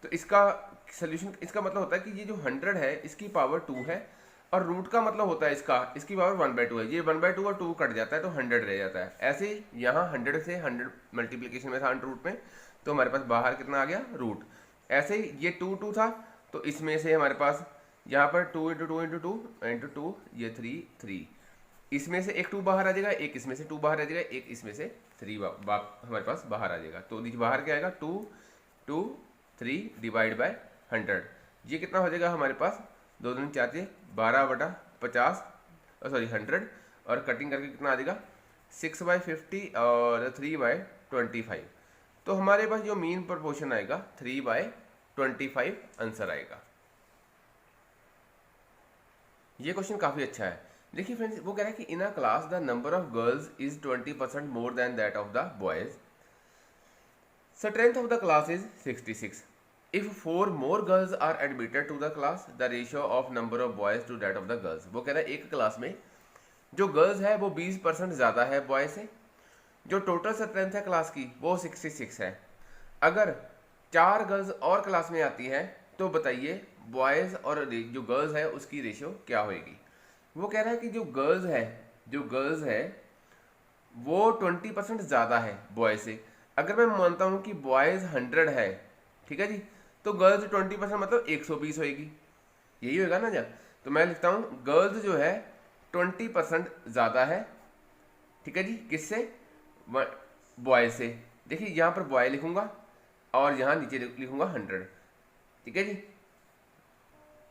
तो इसका सोल्यूशन, इसका मतलब होता है कि ये जो 100 है इसकी पावर 2 है और रूट का मतलब होता है इसकी पावर 1/2 है। ये 1/2 और 2 कट जाता है तो 100 रह जाता है। ऐसे ही यहाँ 100 से 100 मल्टीप्लिकेशन में था अंडर रूट में, तो हमारे पास बाहर कितना आ गया रूट। ऐसे ही ये 2 था, तो इसमें से हमारे पास यहाँ पर 2 इंटू 2 इंटू 2 इंटू 2 ये 3, इसमें से एक 2 बाहर आ जाएगा, एक इसमें से 2 बाहर आ जाएगा, एक इसमें से 3 हमारे पास बाहर आ जाएगा। तो नीचे बाहर क्या आएगा 2 2 3 डिवाइड बाय 100। ये कितना हो जाएगा हमारे पास 2 दूनी 4 12/50 सॉरी 100, और कटिंग करके कितना आ जाएगा 6/50 और 3/25। तो हमारे पास जो मीन प्रोपोर्शन आएगा 3/25 आंसर आएगा। ये क्वेश्चन काफ़ी अच्छा है। देखिए फ्रेंड्स, वो कह रहा है कि in a class the number of girls is 20% more than that of the boys, strength of the class is 66। If 4 more girls are admitted to the class, the ratio of number of boys to that of the girls। वो कह रहा है एक class में जो girls है वो 20% ज़्यादा है बॉय से, जो टोटल स्ट्रेंथ है क्लास की वो 66 है। अगर 4 गर्ल्स और क्लास में आती हैं तो बताइए बॉयज़ और जो गर्ल्स है उसकी रेशियो क्या होगी। वो कह रहा है कि जो गर्ल्स है वो 20% ज़्यादा है बॉय से। अगर मैं मानता हूँ कि बॉयज़ 100 है, ठीक है जी, तो गर्ल्स 20% मतलब 120 होएगी, यही होगा ना जब। तो मैं लिखता हूँ गर्ल्स जो है 20% ज़्यादा है, ठीक है जी, किससे, बॉय से। देखिए यहाँ पर बॉय लिखूंगा और यहाँ नीचे लिखूंगा 100, ठीक है जी।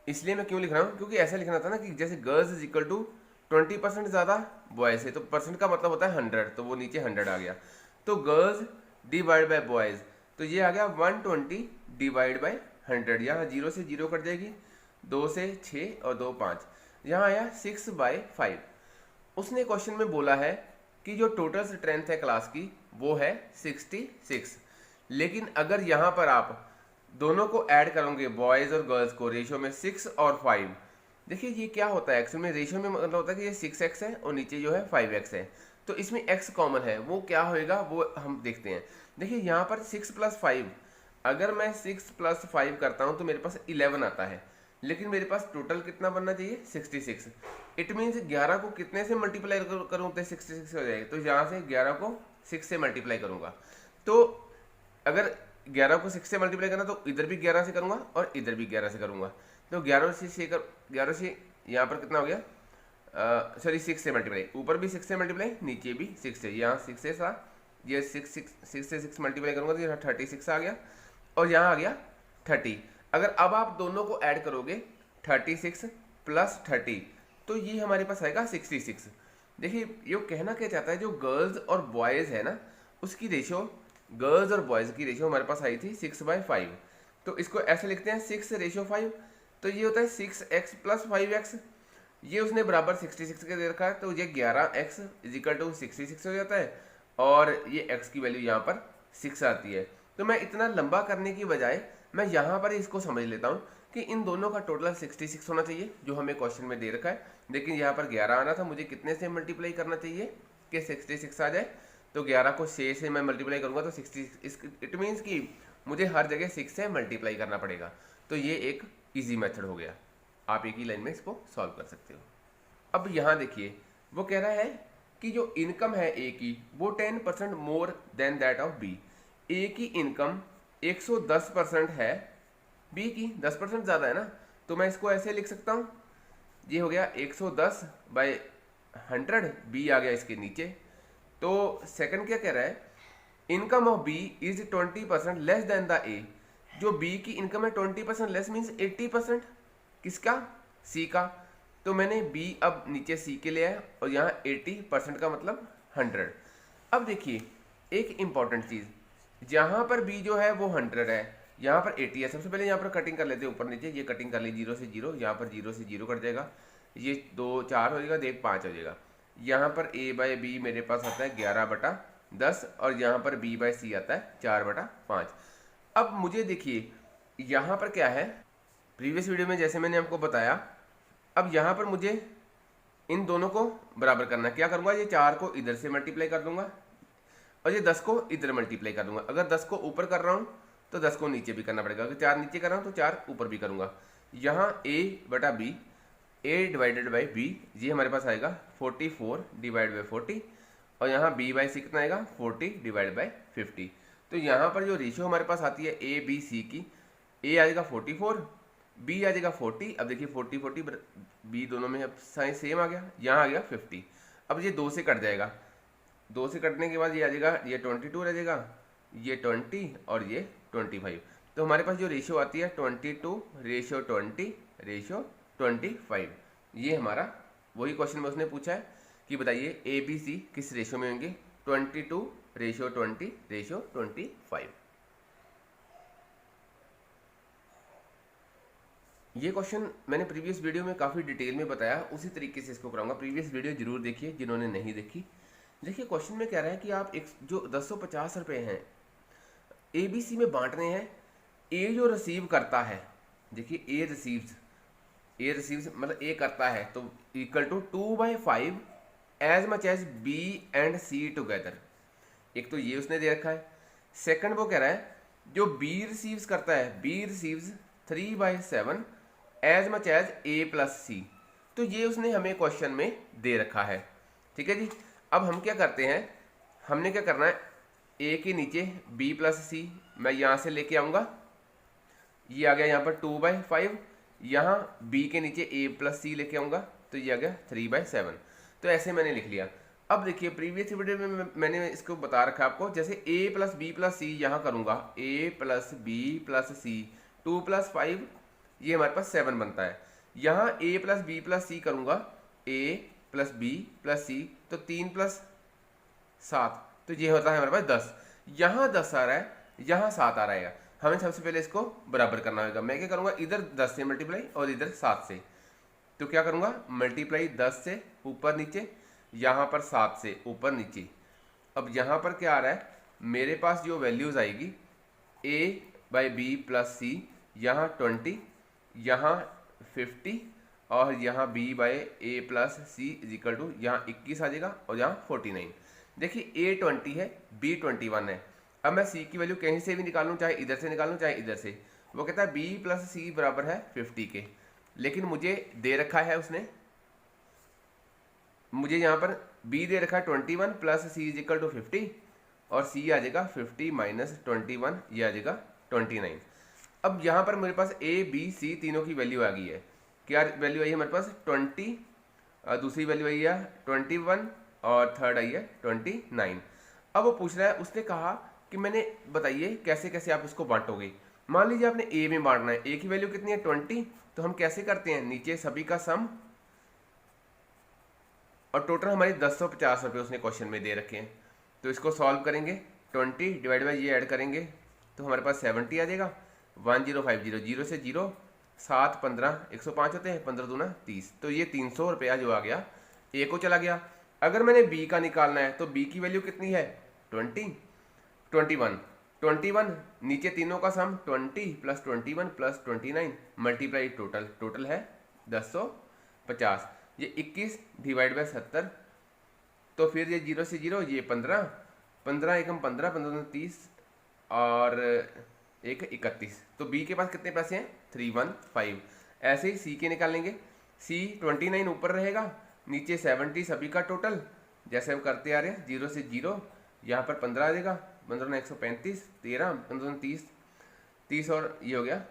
इसलिए मैं क्यों लिख रहा हूँ, क्योंकि ऐसा लिखना था ना कि जैसे गर्ल्स इज इक्वल टू 20% ज़्यादा बॉय से, तो परसेंट का मतलब होता है 100, तो वो नीचे 100 आ गया। तो गर्ल्स डिवाइड बाय बॉयज़, तो ये आ गया 120 डिवाइड बाय 100। यहाँ 0 से 0 कट जाएगी, 2 से 6 और 2 5, यहाँ आया 6/5। उसने क्वेश्चन में बोला है कि जो टोटल स्ट्रेंथ है क्लास की वो है 66। लेकिन अगर यहाँ पर आप दोनों को ऐड करोगे बॉयज़ और गर्ल्स को रेशियो में 6 और 5, देखिए ये क्या होता है एक्चुअली में, रेशियो में मतलब होता है कि ये 6x है और नीचे जो है 5x है, तो इसमें x कॉमन है, वो क्या होएगा वो हम देखते हैं। देखिए यहाँ पर 6 + 5, अगर मैं 6 + 5 करता हूँ तो मेरे पास 11 आता है, लेकिन मेरे पास टोटल कितना बनना चाहिए 66। इट मीन्स 11 को कितने से मल्टीप्लाई करूँ तो 66 हो जाएगा, तो यहाँ से 11 को 6 से मल्टीप्लाई करूँगा। तो अगर 11 को 6 से मल्टीप्लाई करना तो इधर भी 11 से करूँगा और इधर भी 11 से करूँगा, तो 11 से यहाँ पर कितना हो गया, सॉरी 6 से मल्टीप्लाई, ऊपर भी 6 से मल्टीप्लाई नीचे भी 6 से, यहाँ 6 से था, ये 6 से 6 मल्टीप्लाई करूँगा तो यहाँ 36 आ गया और यहाँ आ गया 30। अगर अब आप दोनों को ऐड करोगे 36 + 30, तो ये हमारे पास आएगा 66। देखिए ये कहना क्या चाहता है, जो गर्ल्स और बॉयज़ है ना उसकी रेशियो, गर्ल्स और बॉयज़ की रेशियो हमारे पास आई थी 6/5, तो इसको ऐसे लिखते हैं 6:5, तो ये होता है 6x + 5x। ये उसने बराबर 66 के दे रखा है, तो ये 11x = 66 हो जाता है और ये x की वैल्यू यहाँ पर 6 आती है। तो मैं इतना लंबा करने की बजाय मैं यहाँ पर इसको समझ लेता हूँ कि इन दोनों का टोटल 66 होना चाहिए जो हमें क्वेश्चन में दे रखा है, लेकिन यहाँ पर 11 आना था, मुझे कितने से मल्टीप्लाई करना चाहिए कि 66 आ जाए, तो 11 को 6 से मैं मल्टीप्लाई करूँगा तो 66, इट मीन्स कि मुझे हर जगह 6 से मल्टीप्लाई करना पड़ेगा। तो ये एक ईजी मेथड हो गया, आप एक ही लाइन में इसको सॉल्व कर सकते हो। अब यहाँ देखिए वो कह रहा है कि जो इनकम है ए की वो 10% more than that of B. A की इनकम 110% है, बी की 10% ज़्यादा है ना, तो मैं इसको ऐसे लिख सकता हूँ, ये हो गया 110/100, बी आ गया इसके नीचे। तो सेकंड क्या कह रहा है, income of B is 20% less than the A. जो बी की इनकम है 20% लेस मीन्स 80%, किसका, सी का। तो मैंने बी अब नीचे सी के लिए आया और यहाँ 80% का मतलब 100। अब देखिए एक इंपॉर्टेंट चीज़, जहाँ पर बी जो है वो 100 है, यहाँ पर 80 है। सबसे पहले यहाँ पर कटिंग कर लेते हैं ऊपर नीचे, ये कटिंग कर ली 0 से 0, यहाँ पर 0 से 0 कट जाएगा, ये 2 4 हो जाएगा, 1 5 हो जाएगा। यहाँ पर a/b मेरे पास आता है 11/10 और यहाँ पर b/c आता है 4/5। अब मुझे देखिए यहाँ पर क्या है, प्रीवियस वीडियो में जैसे मैंने आपको बताया, अब यहाँ पर मुझे इन दोनों को बराबर करना है। क्या करूँगा, ये 4 को इधर से मल्टीप्लाई कर दूंगा और ये 10 को इधर मल्टीप्लाई कर दूंगा। अगर 10 को ऊपर कर रहा हूँ तो 10 को नीचे भी करना पड़ेगा, अगर 4 नीचे कर रहा हूँ तो 4 ऊपर भी करूँगा। यहाँ a/b, a/b ये हमारे पास आएगा 44/40 और यहाँ b/c कितना आएगा 40/50। तो यहाँ पर जो रेशियो हमारे पास आती है a b c की, a आ जाएगा 44, b आ जाएगा 40। अब देखिए 40 b दोनों में अब साइन सेम आ गया, यहाँ आ गया 50। अब ये 2 से कट जाएगा, 2 से कटने के बाद ये आ जाएगा, ये 22 रह जाएगा, ये 20 और ये 25। तो हमारे पास जो रेशियो आती है 22:20:20:25। ये हमारा वही क्वेश्चन में उसने पूछा है कि बताइए ए बी सी किस रेशियो में होंगे, 22:20:25। ये क्वेश्चन मैंने प्रीवियस वीडियो में काफ़ी डिटेल में बताया, उसी तरीके से इसको कराऊंगा। प्रीवियस वीडियो जरूर देखिए जिन्होंने नहीं देखी। देखिए क्वेश्चन में कह रहा है कि आप एक जो 1050 रुपये हैं ए बी सी में बांटने हैं। ए जो रिसीव करता है, देखिए ए रिसीव्स मतलब ए करता है, तो equal to 2/5 as much as B and C together. एक तो ये उसने दे रखा है, सेकंड वो कह रहा है जो बी रिसीव्स करता है, B receives 3/7 as much as A plus C. तो ये उसने हमें क्वेश्चन में दे रखा है, ठीक है जी। अब हम क्या करते हैं, हमने क्या करना है, ए के नीचे बी प्लस सी मैं यहाँ से लेके आऊँगा, ये आ गया यहाँ पर 2/5, यहाँ बी के नीचे ए प्लस सी लेके आऊँगा तो ये आ गया 3/7। तो ऐसे मैंने लिख लिया। अब देखिए प्रीवियस वीडियो में मैंने इसको बता रखा आपको, जैसे a plus B plus C यहाँ करूँगा, a plus B plus C 2 + 5 ये हमारे पास 7 बनता है। यहाँ a प्लस बी प्लस सी करूँगा, a plus B plus C तो 3 + 7 तो ये होता है हमारे पास 10। यहाँ 10 आ रहा है, यहाँ 7 आ रहा है, हमें सबसे पहले इसको बराबर करना होगा। मैं क्या करूँगा, इधर 10 से मल्टीप्लाई और इधर 7 से, तो क्या करूँगा मल्टीप्लाई 10 से ऊपर नीचे, यहाँ पर 7 से ऊपर नीचे। अब यहाँ पर क्या आ रहा है, मेरे पास जो वैल्यूज़ आएगी a/b प्लस सी, यहाँ 20, यहाँ 50 और यहाँ b/a plus C is equal to यहाँ 21 आ जाएगा और यहाँ 49। देखिए a 20 है, b 21 है। अब मैं c की वैल्यू कहीं से भी निकालूँ, चाहे इधर से निकालूँ चाहे इधर से। वो कहता है b प्लस सी बराबर है 50 के, लेकिन मुझे दे रखा है उसने, मुझे यहाँ पर b दे रखा है 21 प्लस सी इजिकल टू 50 और c आ जाएगा 50 माइनस 21, ये आ जाएगा 29। अब यहाँ पर मेरे पास a b c तीनों की वैल्यू आ गई है। क्या वैल्यू आई है हमारे पास 20, दूसरी वैल्यू आई है 21 और थर्ड आई है 29। अब वो पूछ रहा है, उसने कहा कि मैंने बताइए कैसे कैसे आप इसको बांटोगे। मान लीजिए आपने a में बांटना है, a की वैल्यू कितनी है 20, तो हम कैसे करते हैं, नीचे सभी का सम और टोटल हमारी 1050 रुपये उसने क्वेश्चन में दे रखे हैं। तो इसको सॉल्व करेंगे, 20 डिवाइड बाई ये ऐड करेंगे तो हमारे पास 70 आ जाएगा। 1050, 0 से 0, 7 15 105 होते हैं, 15 दूना 30, तो ये 300 रुपया जो आ गया ए को चला गया। अगर मैंने बी का निकालना है तो बी की वैल्यू कितनी है 21, नीचे तीनों का सम 20 + 21 + 29 मल्टीप्लाई टोटल है 1050, ये 21 डिवाइड बाई 70, तो फिर ये 0 से 0, ये 15, 15 एकम 15, 15 दूना 30 और 1 31। तो बी के पास कितने पैसे हैं 315। ऐसे ही सी के निकालेंगे, सी 29 ऊपर रहेगा, नीचे 70 सभी का टोटल जैसे हम करते आ रहे हैं, 0 से 0, यहाँ पर 15 आ जाएगा, 15 ने 135, 13, 15 30, 30 और ये हो गया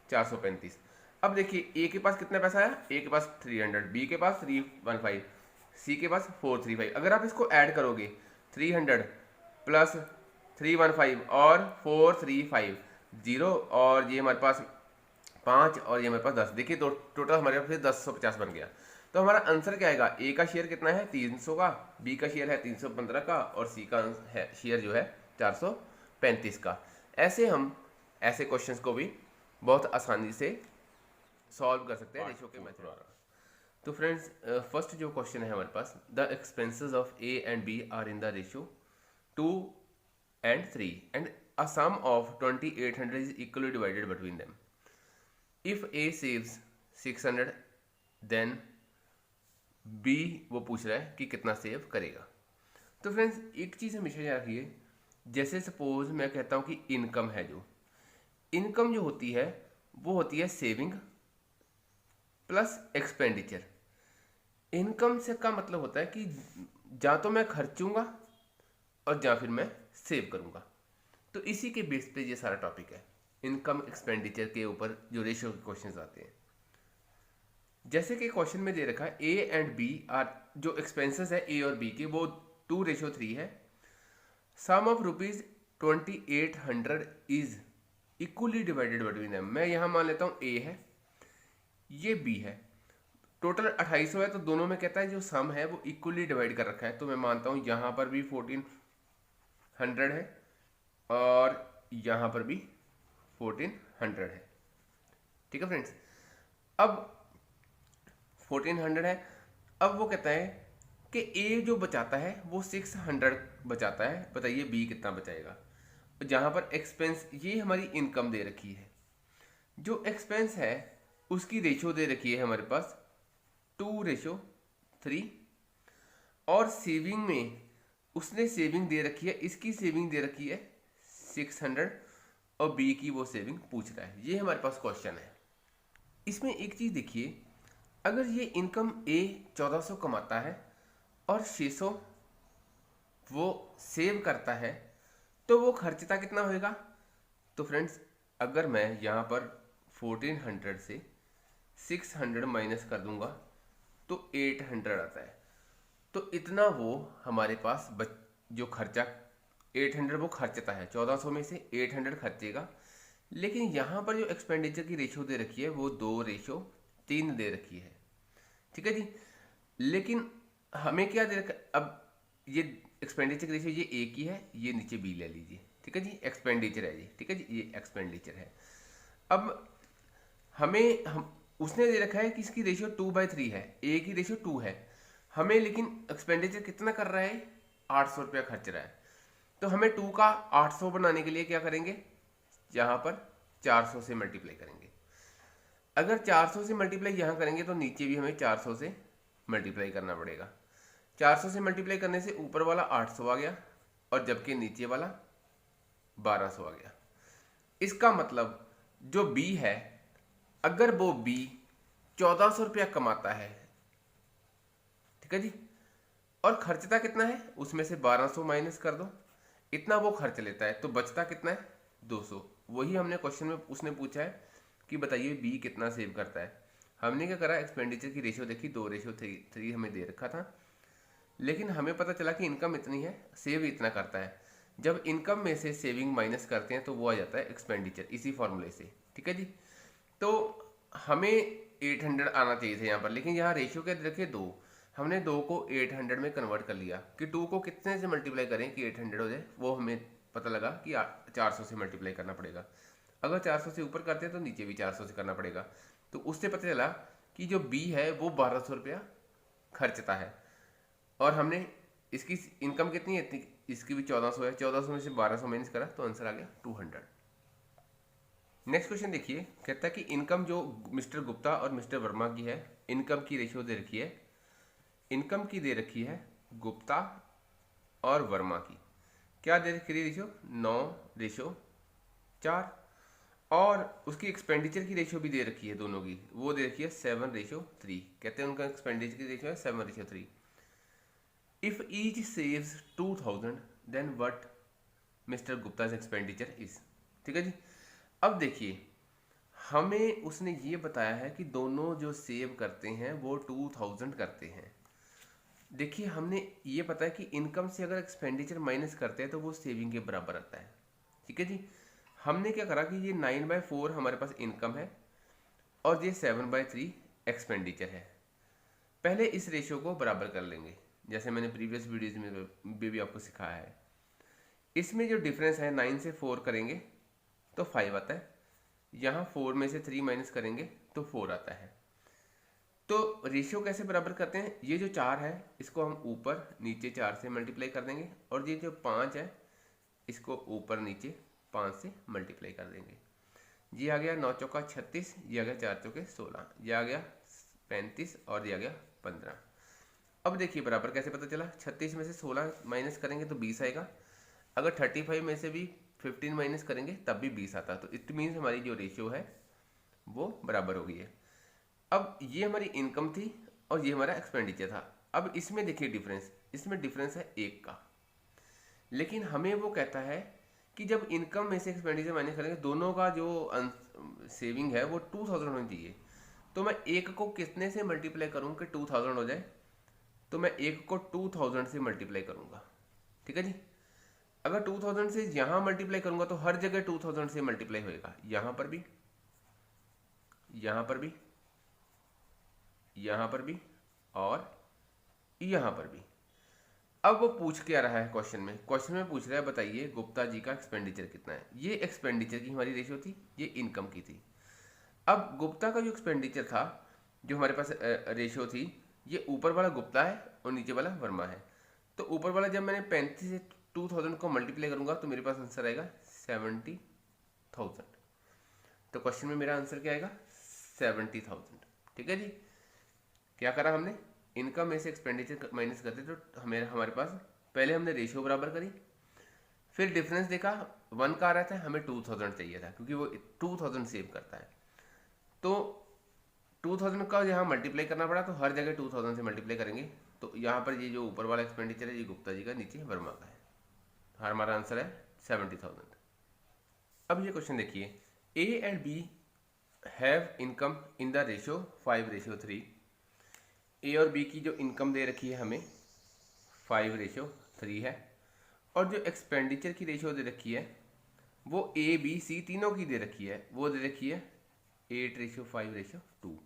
435। अब देखिए ए के पास कितना पैसा आया, ए के पास 300, बी के पास 315, सी के पास 435। अगर आप इसको ऐड करोगे 300 प्लस 315 और 435, 0 और ये हमारे पास 5 और ये हमारे पास 10, देखिए तो टोटल हमारे पास 1050 बन गया। तो हमारा आंसर क्या आएगा, ए का शेयर कितना है 300 का, बी का शेयर है 315 का और सी का है शेयर जो है 435 का। ऐसे हम ऐसे क्वेश्चंस को भी बहुत आसानी से सॉल्व कर सकते हैं रेशियो के मेथड द्वारा। तो फ्रेंड्स फर्स्ट जो क्वेश्चन है हमारे पास, the expenses of A and B are in the ratio 2 and 3 and a sum of 2800 is equally divided between them. If A saves 600 then B वो पूछ रहा है कि कितना सेव करेगा। तो फ्रेंड्स एक चीज़ हमेशा याद रखिए, जैसे सपोज मैं कहता हूँ कि इनकम है, जो इनकम जो होती है वो होती है सेविंग प्लस एक्सपेंडिचर। इनकम से का मतलब होता है कि या तो मैं खर्चूंगा और या फिर मैं सेव करूंगा। तो इसी के बेस पे ये सारा टॉपिक है, इनकम एक्सपेंडिचर के ऊपर जो रेशियो के क्वेश्चंस आते हैं। जैसे कि क्वेश्चन में दे रखा है ए एंड बी आर, जो एक्सपेंसेस है ए और बी के वो 2:3 है। Sum of ₹2800 is equally divided between them. मैं यहाँ मान लेता हूँ ए है, ये बी है, टोटल 2800 है, तो दोनों में कहता है जो सम है वो इक्वली डिवाइड कर रखा है। तो मैं मानता हूँ यहाँ पर भी 1400 है और यहाँ पर भी 1400 है। ठीक है फ्रेंड्स, अब 1400 है। अब वो कहता है कि ए जो बचाता है वो 600 बचाता है, बताइए बी कितना बचाएगा। जहाँ पर एक्सपेंस, ये हमारी इनकम दे रखी है, जो एक्सपेंस है उसकी रेशो दे रखी है हमारे पास 2:3 और सेविंग में उसने सेविंग दे रखी है, इसकी सेविंग दे रखी है 600 और बी की वो सेविंग पूछ रहा है। ये हमारे पास क्वेश्चन है। इसमें एक चीज़ देखिए, अगर ये इनकम ए 1400 कमाता है और 600 वो सेव करता है तो वो खर्चता कितना होएगा। तो फ्रेंड्स अगर मैं यहाँ पर 1400 से 600 माइनस कर दूंगा तो 800 आता है। तो इतना वो हमारे पास जो खर्चा 800 वो खर्चता है, 1400 में से 800 खर्चेगा। लेकिन यहाँ पर जो एक्सपेंडिचर की रेशियो दे रखी है वो 2:3 दे रखी है, ठीक है जी। लेकिन हमें क्या दे रखा है, अब ये एक्सपेंडिचर की रेशियो ये ए की है, ये नीचे बी ले लीजिए, ठीक है जी। एक्सपेंडिचर है जी, ठीक है जी, ये एक्सपेंडिचर है। अब हम उसने दे रखा है कि इसकी रेशियो 2/3 है, ए की रेशियो 2 है हमें, लेकिन एक्सपेंडिचर कितना कर रहा है, 800 रुपया खर्च रहा है। तो हमें 2 का 800 बनाने के लिए क्या करेंगे, यहाँ पर 400 से मल्टीप्लाई करेंगे। अगर 400 से मल्टीप्लाई यहाँ करेंगे तो नीचे भी हमें 400 से मल्टीप्लाई करना पड़ेगा। 400 से मल्टीप्लाई करने से ऊपर वाला 800 आ गया और जबकि नीचे वाला 1200 आ गया। इसका मतलब जो बी है, अगर वो बी 1400 रुपया कमाता है, ठीक है जी, और खर्चता कितना है, उसमें से 1200 माइनस कर दो, इतना वो खर्च लेता है, तो बचता कितना है, 200। वही हमने क्वेश्चन में उसने पूछा है कि बताइए बी कितना सेव करता है। हमने क्या करा, एक्सपेंडिचर की रेशियो देखी, 2:3 हमें दे रखा था, लेकिन हमें पता चला कि इनकम इतनी है, सेव इतना करता है। जब इनकम में से सेविंग माइनस करते हैं तो वो आ जाता है एक्सपेंडिचर, इसी फॉर्मूले से, ठीक है जी। तो हमें 800 आना चाहिए था यहाँ पर, लेकिन यहाँ रेशियो क्या रखे, 2। हमने 2 को 800 में कन्वर्ट कर लिया कि 2 को कितने से मल्टीप्लाई करें कि 800 हो जाए। वो हमें पता लगा कि 400 से मल्टीप्लाई करना पड़ेगा। अगर 400 से ऊपर करते हैं तो नीचे भी 400 से करना पड़ेगा। तो उससे पता चला कि जो बी है वो 1200 रुपया खर्चता है, और हमने इसकी इनकम कितनी है, इतनी, इसकी भी 1400 है, 1400 में से 1200 माइनस करा तो आंसर आ गया 200। नेक्स्ट क्वेश्चन देखिए, कहता है कि इनकम जो मिस्टर गुप्ता और मिस्टर वर्मा की है, इनकम की रेशियो दे रखी है, इनकम की दे रखी है गुप्ता और वर्मा की, क्या दे रखी है रेशियो, 9:4, और उसकी एक्सपेंडिचर की रेशियो भी दे रखी है दोनों की, वो दे रखी है 7:3। कहते हैं उनका एक्सपेंडिचर की रेशियो है 7:3। If each saves 2000 then what mister Gupta's expenditure is, ठीक है जी। अब देखिए, हमें उसने ये बताया है कि दोनों जो सेव करते हैं वो 2000 करते हैं। देखिए हमने ये पता है कि इनकम से अगर एक्सपेंडिचर माइनस करते हैं तो वो सेविंग के बराबर आता है, ठीक है जी। हमने क्या करा कि ये 9/4 हमारे पास इनकम है और ये 7/3 एक्सपेंडिचर है। पहले इस रेशियो को बराबर कर लेंगे, जैसे मैंने प्रीवियस वीडियोज में भी आपको सिखाया है। इसमें जो डिफरेंस है, 9 से 4 करेंगे तो 5 आता है, यहाँ 4 में से 3 माइनस करेंगे तो 4 आता है। तो रेशियो कैसे बराबर करते हैं, ये जो 4 है इसको हम ऊपर नीचे 4 से मल्टीप्लाई कर देंगे, और ये जो 5 है इसको ऊपर नीचे 5 से मल्टीप्लाई कर देंगे। ये आ गया 9 चौका 36, ये आ गया 4 चौके 16, ये आ गया 35 और ये आ गया 15। अब देखिए बराबर कैसे पता चला, 36 में से 16 माइनस करेंगे तो 20 आएगा, अगर 35 में से भी 15 माइनस करेंगे तब भी 20 आता। तो इट मीन्स हमारी जो रेशियो है वो बराबर हो गई है। अब ये हमारी इनकम थी और ये हमारा एक्सपेंडिचर था। अब इसमें देखिए डिफरेंस, इसमें डिफरेंस है 1 का, लेकिन हमें वो कहता है कि जब इनकम में से एक्सपेंडिचर माइनस करेंगे दोनों का जो सेविंग है वो 2000 होनी चाहिए। तो मैं 1 को कितने से मल्टीप्लाई करूँ कि 2000 हो जाए, तो मैं 1 को 2000 से मल्टीप्लाई करूँगा, ठीक है जी। अगर 2000 से यहाँ मल्टीप्लाई करूँगा तो हर जगह 2000 से मल्टीप्लाई होएगा, यहाँ पर भी, यहाँ पर भी, यहाँ पर भी और यहाँ पर भी। अब वो पूछ क्या रहा है क्वेश्चन में, क्वेश्चन में पूछ रहा है बताइए गुप्ता जी का एक्सपेंडिचर कितना है। ये एक्सपेंडिचर की हमारी रेशियो थी, ये इनकम की थी। अब गुप्ता का जो एक्सपेंडिचर था, जो हमारे पास रेशियो थी, ये ऊपर वाला गुप्ता है और नीचे वाला वर्मा है। तो ऊपर वाला जब मैंने 35 से 2000 को मल्टीप्लाई करूंगा तो मेरे पास आंसर आएगा 70,000। तो क्वेश्चन में मेरा आंसर क्या आएगा, 70,000, ठीक है जी। क्या करा हमने, इनकम में से एक्सपेंडिचर माइनस करते तो हमारे पास पहले हमने रेशियो बराबर करी, फिर डिफरेंस देखा 1 का आ रहा था, हमें 2000 चाहिए था क्योंकि वो 2000 सेव करता है। तो 2000 का यहाँ मल्टीप्लाई करना पड़ा, तो हर जगह 2000 से मल्टीप्लाई करेंगे। तो यहाँ पर ये जो ऊपर वाला एक्सपेंडिचर है ये गुप्ता जी का, नीचे वर्मा का है। हमारा आंसर है 70,000। अब ये क्वेश्चन देखिए, A and B have income in the ratio 5:3। A और बी की जो इनकम दे रखी है हमें 5:3 है, और जो एक्सपेंडिचर की रेशियो दे रखी है वो ए बी सी तीनों की दे रखी है, वो दे रखी है 8:5:2।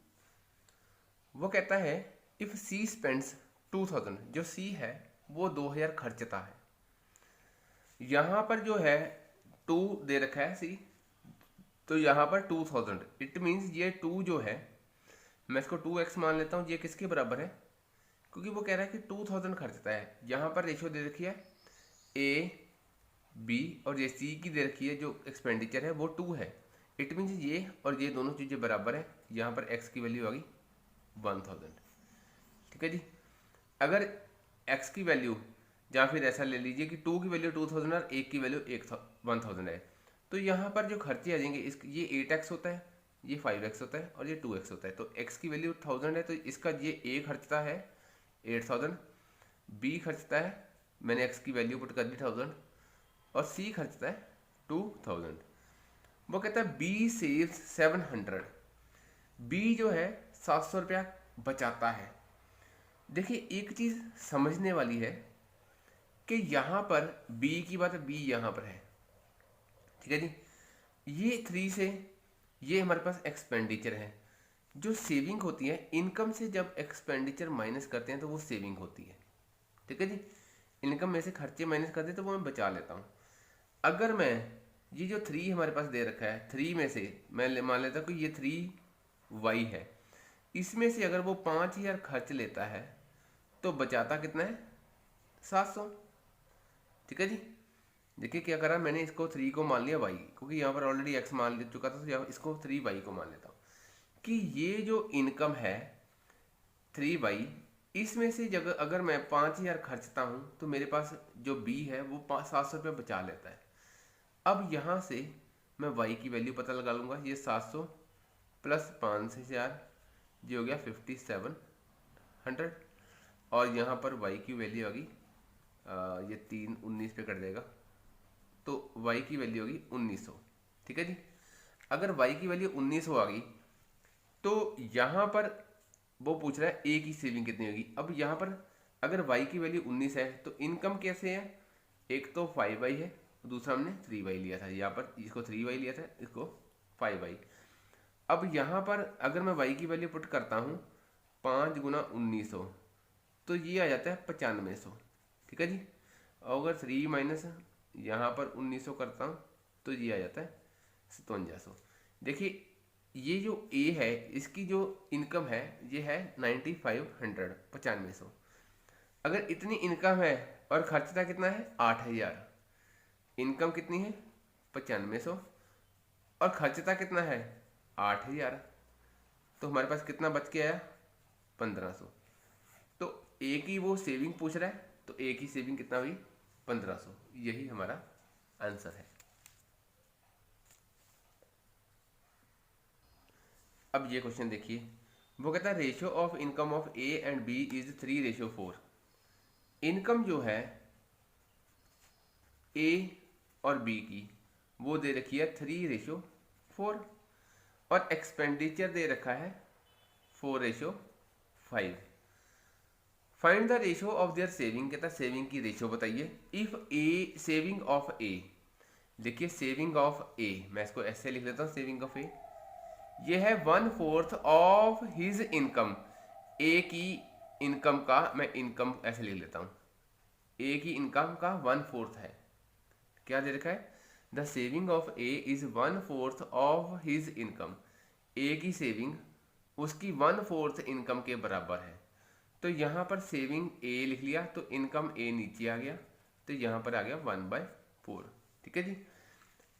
वो कहता है इफ सी स्पेंड्स 2000, जो सी है वो 2000 खर्चता है। यहाँ पर जो है 2 दे रखा है सी, तो यहाँ पर 2000, इट मीन्स ये 2 जो है मैं इसको 2x मान लेता हूँ, ये किसके बराबर है, क्योंकि वो कह रहा है कि 2000 खर्चता है। यहाँ पर रेशियो दे रखी है ए बी, और ये सी की दे रखी है जो एक्सपेंडिचर है वो 2 है। इट मीन्स ये और ये दोनों चीज़ें बराबर है। यहाँ पर x की वैल्यू आ गई 1000। ठीक है जी। अगर x की वैल्यू, या फिर ऐसा ले लीजिए कि 2 की वैल्यू 2000 और 1 की वैल्यू 1000 है, तो यहाँ पर जो खर्चे आ जाएंगे, ये 8x होता है, ये 5x होता है और ये 2x होता है। तो x की वैल्यू 1000 है, तो इसका ये a खर्चता है 8000, b खर्चता है, मैंने x की वैल्यू पुट कर दी 1000, और c खर्चता है 2000। वो कहता है b सेव्स 700, b जो है 700 रुपया बचाता है। देखिए एक चीज़ समझने वाली है कि यहाँ पर b की बात है, b यहाँ पर है, ठीक है जी। ये 3 से ये हमारे पास एक्सपेंडिचर है। जो सेविंग होती है, इनकम से जब एक्सपेंडिचर माइनस करते हैं तो वो सेविंग होती है, ठीक है जी। इनकम में से खर्चे माइनस करते हैं तो वो मैं बचा लेता हूँ। अगर मैं ये जो 3 हमारे पास दे रखा है, 3 में से मैं मान लेता हूँ कि ये 3y है, इसमें से अगर वो 5000 खर्च लेता है तो बचाता कितना है 700, ठीक है जी। देखिए क्या करा मैंने, इसको 3 को मान लिया y, क्योंकि यहाँ पर ऑलरेडी x मान ले चुका था, तो यहाँ इसको 3y को मान लेता हूँ कि ये जो इनकम है 3y, इसमें से जब अगर मैं 5000 खर्चता हूँ तो मेरे पास जो b है वो 700 रुपये बचा लेता है। अब यहाँ से मैं y की वैल्यू पता लगा लूँगा, ये 700 प्लस 5000 ये हो गया 5700, और यहाँ पर y की वैल्यू आ गई, ये 3 19 पे कट जाएगा, तो y की वैल्यू होगी 1900, ठीक है जी। अगर y की वैल्यू 1900 आ गई तो यहाँ पर वो पूछ रहा है a की सेविंग कितनी होगी। अब यहाँ पर अगर y की वैल्यू 19 है तो इनकम कैसे है, एक तो 5y है, दूसरा हमने 3y लिया था, यहाँ पर इसको 3y लिया था, इसको 5y। अब यहाँ पर अगर मैं y की वैल्यू पुट करता हूँ 5 गुना 1900, तो ये आ जाता है 9500, ठीक है जी। और अगर 3 माइनस यहाँ पर 1900 करता हूँ तो ये आ जाता है 5700। देखिए ये जो A है इसकी जो इनकम है ये है 9500, 9500। अगर इतनी इनकम है और खर्चता कितना है 8000, इनकम कितनी है 9500 और खर्चता कितना है 8000, तो हमारे पास कितना बच के आया 1500। तो A की वो सेविंग पूछ रहा है, तो A की सेविंग कितना हुई 1500, यही हमारा आंसर है। अब ये क्वेश्चन देखिए, वो कहता है ratio of income of A and B is 3:4। Income जो है A और B की वो दे रखी है 3:4, और एक्सपेंडिचर दे रखा है 4:5। Find the ratio of their saving, कहता है सेविंग की रेशियो बताइए। If A saving of A, देखिए सेविंग ऑफ A, मैं इसको ऐसे लिख लेता हूँ, सेविंग ऑफ A ये है 1/4 ऑफ हिज इनकम। ए की इनकम का मैं इनकम ऐसे लिख लेता हूँ, ए की इनकम का 1/4 है, क्या दे रखा है the saving of A is 1/4 of his income. A की सेविंग उसकी 1/4 इनकम के बराबर है। तो यहाँ पर सेविंग ए लिख लिया तो इनकम ए नीचे आ गया, तो यहाँ पर आ गया 1/4, ठीक है जी।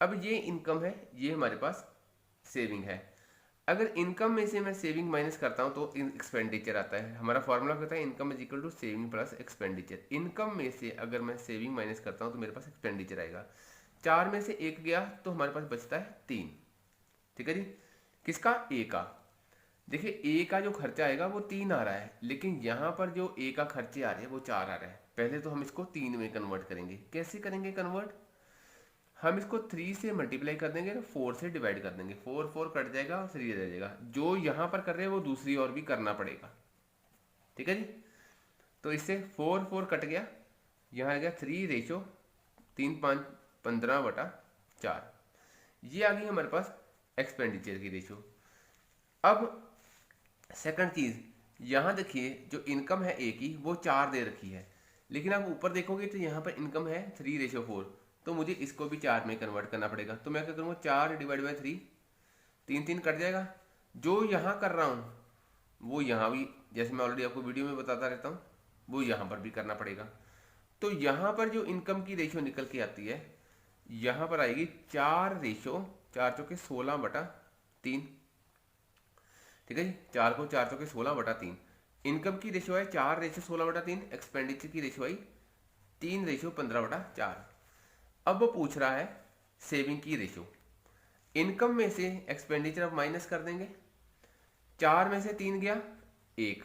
अब ये इनकम है, ये हमारे पास सेविंग है। अगर इनकम में से मैं सेविंग माइनस करता हूँ तो एक्सपेंडिचर आता है। हमारा फॉर्मूला कहता है income is equal to saving plus expenditure. Income में से अगर मैं सेविंग माइनस करता हूँ तो मेरे पास एक्सपेंडिचर आएगा। 4 में से 1 गया तो हमारे पास बचता है 3। ठीक है जी, किसका? ए का। देखिए ए का जो खर्चा आएगा वो 3 आ रहा है, लेकिन यहाँ पर जो ए का खर्चे आ रहे हैं वो 4 आ रहा है। पहले तो हम इसको 3 में कन्वर्ट करेंगे। कैसे करेंगे कन्वर्ट? हम इसको 3 से मल्टीप्लाई कर देंगे, 4 से डिवाइड कर देंगे। 4 4 कट जाएगा और 3 रह जाएगा। जो यहाँ पर कर रहे हैं वो दूसरी ओर भी करना पड़ेगा। ठीक है जी, तो इससे 4 4 कट गया, यहाँ आ गया 3 रेशो 3 5 15/4। ये आ गई हमारे पास एक्सपेंडिचर की रेशो। अब सेकंड चीज, यहाँ देखिए जो इनकम है ए की वो 4 दे रखी है, लेकिन आप ऊपर देखोगे तो यहाँ पर इनकम है 3:4, तो मुझे इसको भी 4 में कन्वर्ट करना पड़ेगा। तो मैं क्या करूँगा, 4 डिवाइड बाई 3, 3 3 कट जाएगा। जो यहाँ कर रहा हूँ वो यहाँ भी, जैसे मैं ऑलरेडी आपको वीडियो में बताता रहता हूँ, वो यहाँ पर भी करना पड़ेगा। तो यहाँ पर जो इनकम की रेशो निकल के आती है, यहाँ पर आएगी 4:4 ठीक है जी, 4 को 4 16/3। इनकम की रेशो है 4:16/3, एक्सपेंडिचर की रेशो आई 3:15/4। अब वो पूछ रहा है सेविंग की रेशो। इनकम में से एक्सपेंडिचर अब माइनस कर देंगे। 4 में से 3 गया 1,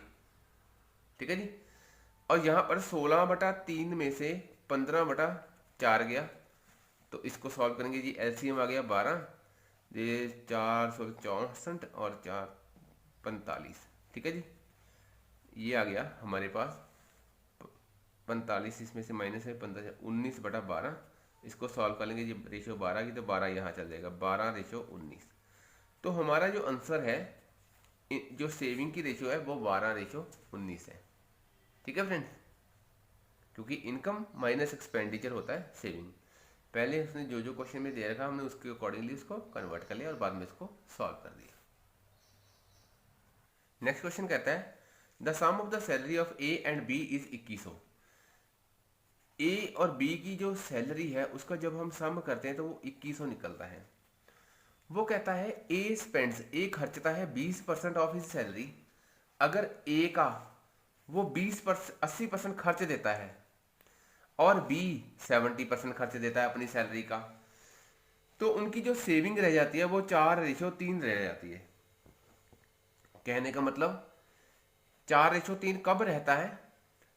ठीक है जी, और यहाँ पर 16/3 में से 15/4 गया, तो इसको सॉल्व करेंगे जी। एलसीएम आ गया 12, ये 464 और 4 45। ठीक है जी, ये आ गया हमारे पास 45, इसमें से माइनस है 15, 19/12। इसको सॉल्व कर लेंगे जी, रेशो 12 की, तो 12 यहाँ चल जाएगा, 12:19। तो हमारा जो आंसर है, जो सेविंग की रेशो है वो 12:19 है। ठीक है फ्रेंड्स, क्योंकि इनकम माइनस एक्सपेंडिचर होता है सेविंग। पहले उसने जो जो क्वेश्चन में दे रखा हमने उसके अकॉर्डिंगली उसको कन्वर्ट कर लिया और बाद में इसको सॉल्व कर दिया। नेक्स्ट क्वेश्चन कहता है the sum of the salary of A and B is 2100। A और बी की जो सैलरी है उसका जब हम सम करते हैं तो वो 2100 निकलता है। वो कहता है ए स्पेंड्स, ए खर्चता है 20% ऑफ हिज सैलरी। अगर ए का वो 80% खर्च देता है और बी 70% खर्च देता है अपनी सैलरी का, तो उनकी जो सेविंग रह जाती है वो 4:3 रह जाती है। कहने का मतलब 4:3 कब रहता है?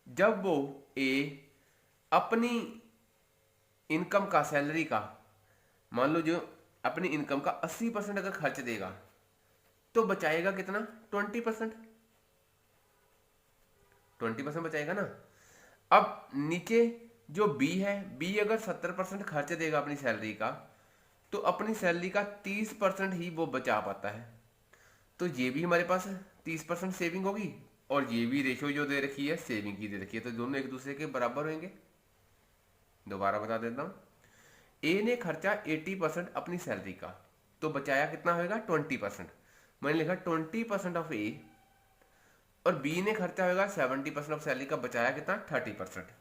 जब वो ए अपनी इनकम का, सैलरी का, मान लो जो अपनी इनकम का 80% अगर खर्च देगा तो बचाएगा कितना? 20%। 20% बचाएगा ना। अब नीचे जो बी है, बी अगर 70% खर्च देगा अपनी सैलरी का, तो अपनी सैलरी का 30% ही वो बचा पाता है। तो ये भी हमारे पास 30% सेविंग होगी, और ये भी रेशो जो दे रखी है सेविंग की दे रखी है, तो दोनों एक दूसरे के बराबर होंगे। दोबारा बता देता हूँ, ए ने खर्चा 80% अपनी सैलरी का, तो बचाया कितना होगा? 20%। मैंने लिखा 20% ऑफ ए, और बी ने खर्चा होगा 70% ऑफ सैलरी का, बचाया कितना? 30%।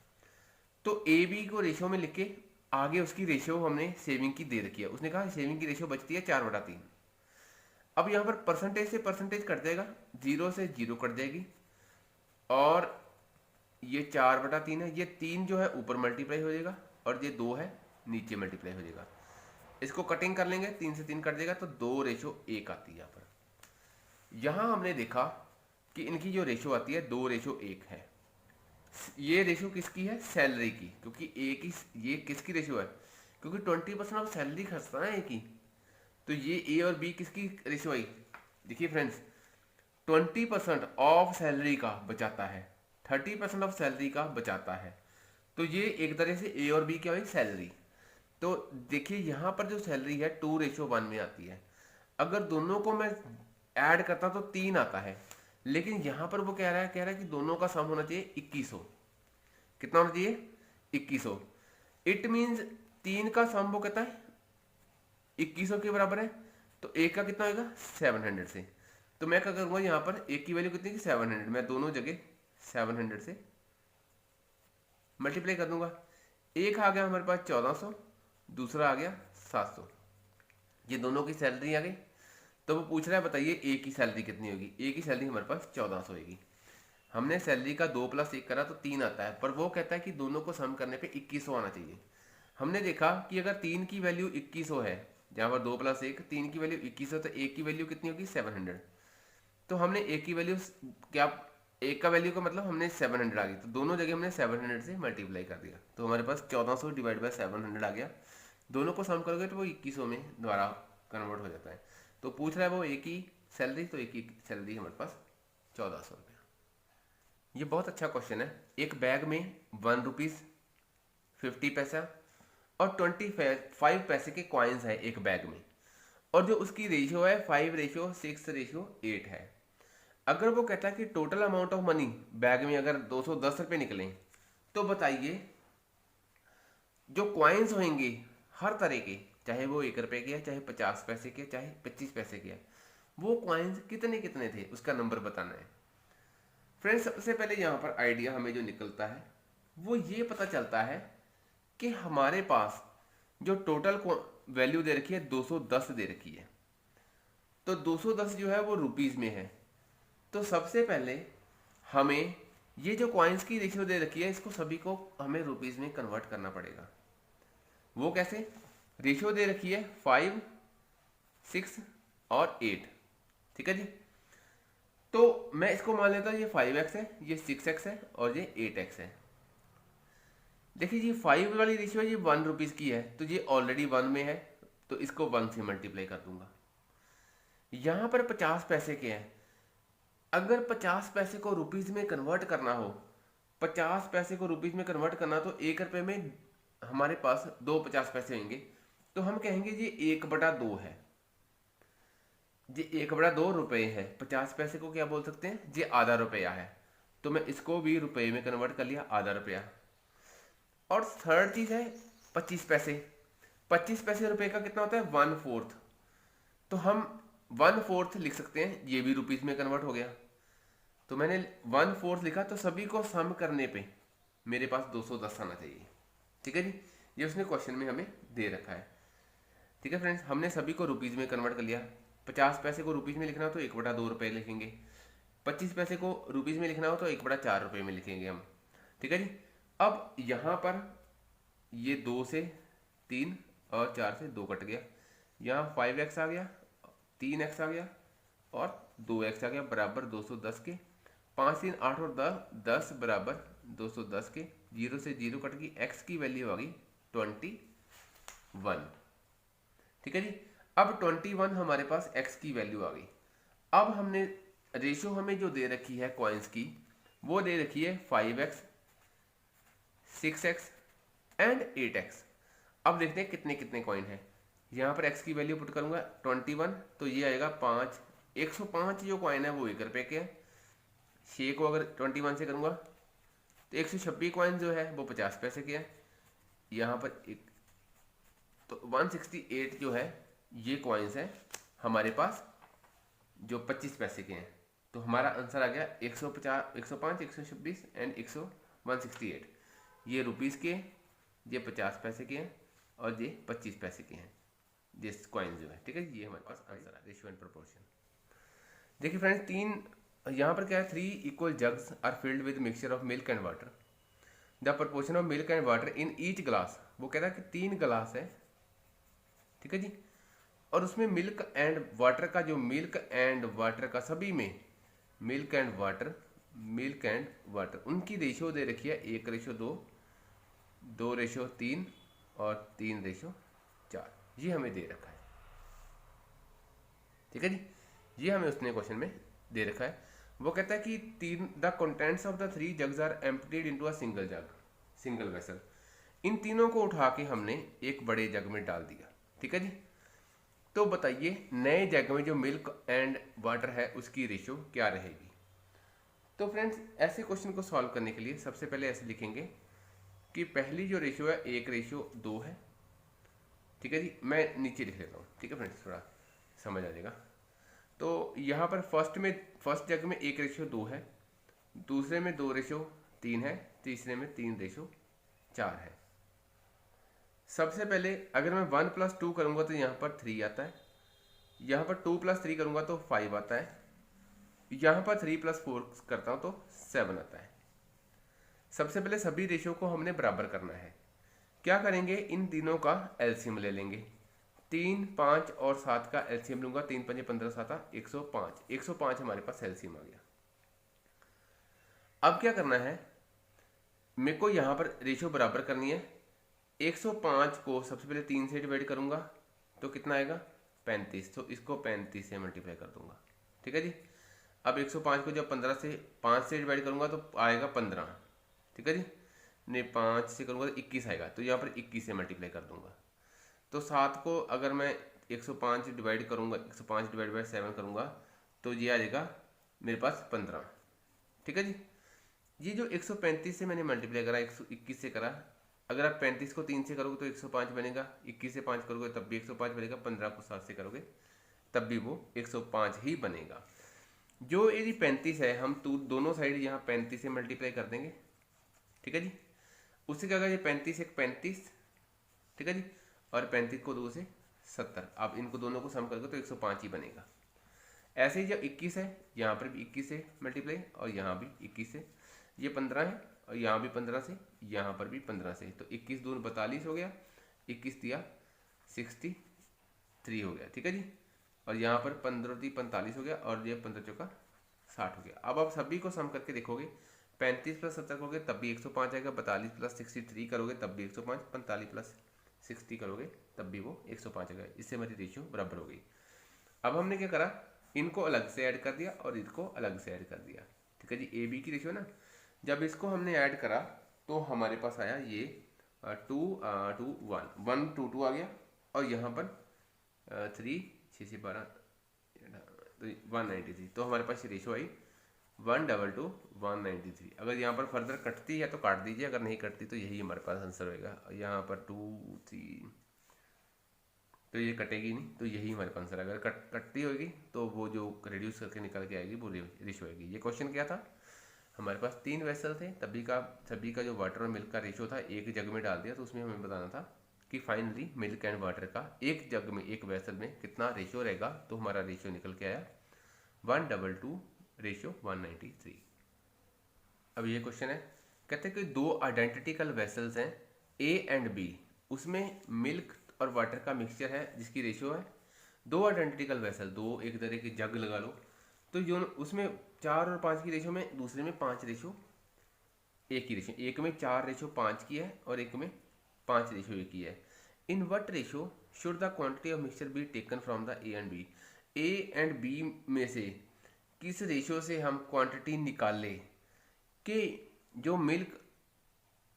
तो ए बी को रेशो में लिख के आगे उसकी रेशो हमने सेविंग की दे रखी है। उसने कहा सेविंग की रेशो बचती है 4/3। अब यहाँ पर परसेंटेज से परसेंटेज कट जाएगा, 0 से 0 कट जाएगी, और ये 4/3 है, ये 3 जो है ऊपर मल्टीप्लाई हो जाएगा और ये 2 है नीचे मल्टीप्लाई हो जाएगा। इसको कटिंग कर लेंगे, 3 से 3 कट जाएगा, तो 2:1 आती है। यहाँ पर यहाँ हमने देखा कि इनकी जो रेशो आती है 2:1 है। ये रेशो किसकी है? सैलरी की, क्योंकि ए की, ये किसकी रेशो है? क्योंकि 20% ऑफ सैलरी खर्चता है ए की, तो ये ए और बी किसकी रेशो आई? देखिए फ्रेंड्स, 20% ऑफ सैलरी का बचाता है, 30% ऑफ सैलरी का बचाता है, तो ये एक तरह से ए और बी क्या हुई? सैलरी। तो देखिए यहाँ पर जो सैलरी है 2:1 में आती है। अगर दोनों को मैं ऐड करता तो 3 आता है, लेकिन यहाँ पर वो कह रहा है कि दोनों का सम होना चाहिए 2100। कितना होना चाहिए? 2100। इट मीन्स 3 का सम वो कहता है 2100 के बराबर है, तो एक का कितना होगा? 700 से। तो मैं क्या करूँगा, यहाँ पर एक की वैल्यू कितनी की? 700। मैं दोनों जगह 700 से मल्टीप्लाई कर दूंगा। एक आ गया हमारे पास 1400, दूसरा आ गया 700, ये दोनों की सैलरी आ गई। तो वो पूछ रहा है बताइए ए की सैलरी कितनी होगी। ए की सैलरी हमारे पास 1400 होगी। हमने सैलरी का 2 + 1 करा तो 3 आता है, पर वो कहता है कि दोनों को सम करने पे 2100 आना चाहिए। हमने देखा कि अगर 3 की वैल्यू 2100 है, जहाँ पर 2 + 1, 3 की वैल्यू 2100, तो एक की वैल्यू कितनी होगी 700। तो हमने एक की वैल्यू क्या, एक का वैल्यू का मतलब हमने 700 आ गई, तो दोनों जगह हमने 700 से मल्टीप्लाई कर दिया, तो हमारे पास 1400 डिवाइड बाई 700 आ गया। दोनों को सम करोगे तो वो 2100 में द्वारा कन्वर्ट हो जाता है। तो पूछ रहा है वो एक ही सैलरी, तो एक ही सैलरी हमारे पास 1400 रुपया। ये बहुत अच्छा क्वेश्चन है। एक बैग में 1 रुपीज़ 50 पैसा और 25 पैसे के कॉइन्स है एक बैग में, और जो उसकी रेशियो है 5:6:8 है। अगर वो कहता है कि total amount of money bag में अगर 210 रुपये निकले, तो बताइए जो कॉइन्स होंगे हर तरह के, चाहे वो 1 रुपये के है, चाहे 50 पैसे के, चाहे 25 पैसे के है, वो कॉइन्स कितने कितने थे, उसका नंबर बताना है। फ्रेंड्स, सबसे पहले यहाँ पर आइडिया हमें जो निकलता है वो ये पता चलता है कि हमारे पास जो टोटल वैल्यू दे रखी है 210 दे रखी है, तो 210 जो है वो रुपीज़ में है। तो सबसे पहले हमें ये जो कॉइन्स की रेशियो दे रखी है, इसको सभी को हमें रुपीज़ में कन्वर्ट करना पड़ेगा। वो कैसे? रेशियो दे रखी है 5, 6 और 8, ठीक है जी। तो मैं इसको मान लेता हूँ ये 5x है, ये 6x है और ये 8x है। देखिए जी 5 वाली रेशियो ये 1 रुपीज़ की है, तो ये ऑलरेडी 1 में है, तो इसको 1 से मल्टीप्लाई कर दूंगा। यहाँ पर 50 पैसे के हैं, अगर 50 पैसे को रुपीज़ में कन्वर्ट करना हो, 50 पैसे को रुपीज़ में कन्वर्ट करना, तो 1 रुपये में हमारे पास 2 50 पैसे होंगे, तो हम कहेंगे जी 1/2 है, जी 1/2 रुपये है। 50 पैसे को क्या बोल सकते हैं जी, आधा रुपया है, तो मैं इसको भी रुपये में कन्वर्ट कर लिया, आधा रुपया। और थर्ड चीज़ है 25 पैसे। 25 पैसे रुपए का कितना होता है 1/4, तो हम 1/4 लिख सकते हैं, ये भी रुपीज़ में कन्वर्ट हो गया। तो मैंने 1/4 लिखा, तो सभी को सम करने पे मेरे पास 210 आना चाहिए, ठीक है जी। ये उसने क्वेश्चन में हमें दे रखा है, ठीक है फ्रेंड्स। हमने सभी को रुपीज़ में कन्वर्ट कर लिया। 50 पैसे को रुपीज़ में लिखना हो तो 1/2 रुपये लिखेंगे, 25 पैसे को रुपीज़ में लिखना हो तो 1/4 रुपये में लिखेंगे हम, ठीक है जी। अब यहाँ पर ये 2 से 3 और 4 से 2 कट गया, यहाँ 5x आ गया, 3x आ गया और 2x आ गया, बराबर 210 के। 5 3 8 और 10 बराबर 210 के। 0 से 0 कट गई, x की वैल्यू आ गई 21, ठीक है जी। अब 21 हमारे पास x की वैल्यू आ गई। अब हमने रेशियो हमें जो दे रखी है कॉइन्स की, वो दे रखी है 5x, 6x एंड 8x। अब देखते हैं कितने कितने कॉइन है। यहाँ पर x की वैल्यू पुट करूंगा 21, तो ये आएगा 5। 105 जो कॉइन है वो 1 रुपये के है। 6 को अगर 21 से करूंगा तो 126 कॉइन जो है वो 50 पैसे के है। यहाँ पर एक तो 168 जो है ये कॉइन्स है हमारे पास जो 25 पैसे के हैं। तो हमारा आंसर आ गया 150, 105, 126 एंड 168। ये रुपीज़ के, ये 50 पैसे के हैं और ये 25 पैसे के हैं, ये कॉइन जो है, ठीक है। ये हमारे पास आंसर है, रेशियो एंड प्रोपोर्शन। देखिए फ्रेंड्स, यहाँ पर क्या है, 3 equal jugs are filled with mixture of milk and water. The proportion of milk and water in each glass, वो कहता है कि 3 ग्लास है, ठीक है जी, और उसमें मिल्क एंड वाटर का, जो मिल्क एंड वाटर का सभी में मिल्क एंड वाटर उनकी रेशियो दे रखी है 1:2, 2:3 और 3:4। ये हमें दे रखा है, ठीक है जी। ये हमें उसने क्वेश्चन में दे रखा है। वो कहता है कि the contents of the 3 jugs are emptied into a single vessel. इन तीनों को उठा के हमने एक बड़े जग में डाल दिया, ठीक है जी। तो बताइए नए जग में जो मिल्क एंड वाटर है उसकी रेशियो क्या रहेगी। तो फ्रेंड्स, ऐसे क्वेश्चन को सॉल्व करने के लिए सबसे पहले ऐसे लिखेंगे कि पहली जो रेशियो है 1:2 है, ठीक है जी। मैं नीचे लिख लेता हूँ, ठीक है फ्रेंड्स, थोड़ा समझ आ जाएगा। तो यहाँ पर फर्स्ट जग में 1:2 है, दूसरे में 2:3 है, तीसरे में 3:4 है। सबसे पहले अगर मैं 1 + 2 करूँगा तो यहाँ पर 3 आता है, यहाँ पर 2 + 3 करूँगा तो 5 आता है, यहाँ पर 3 + 4 करता हूँ तो 7 आता है। सबसे पहले सभी रेशियो को हमने बराबर करना है। क्या करेंगे, इन तीनों का एलसीएम ले लेंगे। 3, 5 और 7 का एलसीएम लूंगा। 3 × 5 = 15, 7 105। 105 हमारे पास एलसीएम आ गया। अब क्या करना है, मेरे को यहाँ पर रेशियो बराबर करनी है। 105 को सबसे पहले 3 से डिवाइड करूंगा तो कितना आएगा, 35। तो इसको 35 से मल्टीप्लाई कर दूंगा। ठीक है जी। अब 105 को जब 15 से 5 से डिवाइड करूंगा तो आएगा 15। ठीक है जी। नहीं, 5 से करूंगा तो 21 आएगा, तो यहाँ पर 21 से मल्टीप्लाई कर दूंगा। तो 7 को अगर मैं 105 डिवाइड करूंगा, 105 / 7 करूंगा तो ये आ जाएगा मेरे पास 15। ठीक है जी। ये जो 135 से मैंने मल्टीप्लाई करा, 121 से करा, अगर आप 35 को 3 से करोगे तो 105 बनेगा, 21 से 5 करोगे तब भी 105 बनेगा, 15 को 7 से करोगे तब भी वो 105 ही बनेगा। जो यदि 35 है, हम दोनों साइड यहाँ 35 से मल्टीप्लाई कर देंगे। ठीक है जी। उससे क्या होगा, ये 35 एक 35, ठीक है जी, और 35 को 2 से 70। आप इनको दोनों को सम करके तो 105 ही बनेगा। ऐसे ही जब 21 है, यहाँ पर भी 21 से मल्टीप्लाई और यहाँ भी 21 से, ये 15 है और यहाँ भी 15 से, यहाँ पर भी 15 से, तो 21 दूनी 42 हो गया, 21 दिया 63 हो गया। ठीक है जी। और यहाँ पर 15 × 45 हो गया और ये 15 × 4 = 60 हो गया। अब आप सभी को सम करके देखोगे, 35 + 70 करोगे तब भी 105 आएगा, 42 + 63 करोगे तब भी 105, 45 + 60 करोगे तब भी वो 105 आएगा। इससे हमारी रेशियो बराबर हो गई। अब हमने क्या करा, इनको अलग से ऐड कर दिया और इसको अलग से ऐड कर दिया। ठीक है जी। ए बी की रेशियो ना, जब इसको हमने ऐड करा तो हमारे पास आया ये 2 2 1 1 2 2 आ गया, और यहाँ पर 3 6 से 12 तो 193। तो हमारे पास रेशियो आई 122 193। अगर यहाँ पर फर्दर कटती है तो काट दीजिए, अगर नहीं कटती तो यही हमारे पास आंसर होएगा। यहाँ पर 2 3 तो ये कटेगी नहीं, तो यही हमारे पास आंसर। अगर कटती होगी तो वो जो रिड्यूस करके निकल के आएगी वो रेशियो आएगी। ये क्वेश्चन क्या था, हमारे पास 3 वेसल थे, सभी का जो वाटर और मिल्क का रेशियो था एक जग में डाल दिया, तो उसमें हमें बताना था कि फाइनली मिल्क एंड वाटर का एक जग में, एक वेसल में कितना रेशियो रहेगा। तो हमारा रेशियो निकल के आया 122:193। अब ये क्वेश्चन है, कहते हैं कि 2 आइडेंटिकल वेसल्स हैं ए एंड बी, उसमें मिल्क और वाटर का मिक्सचर है जिसकी रेशियो है 2 आइडेंटिकल वेसल, 2 एक तरह की जग लगा लो, तो जो उसमें 4 और 5 की रेशियो में, दूसरे में 5 रेशियो 1 की रेशियो, एक में 4 रेशियो 5 की है और एक में 5 रेशियो 1 की है। In what ratio should the quantity of mixture be taken from the A and B. A and B में से किस रेशियो से हम क्वांटिटी निकालें कि जो milk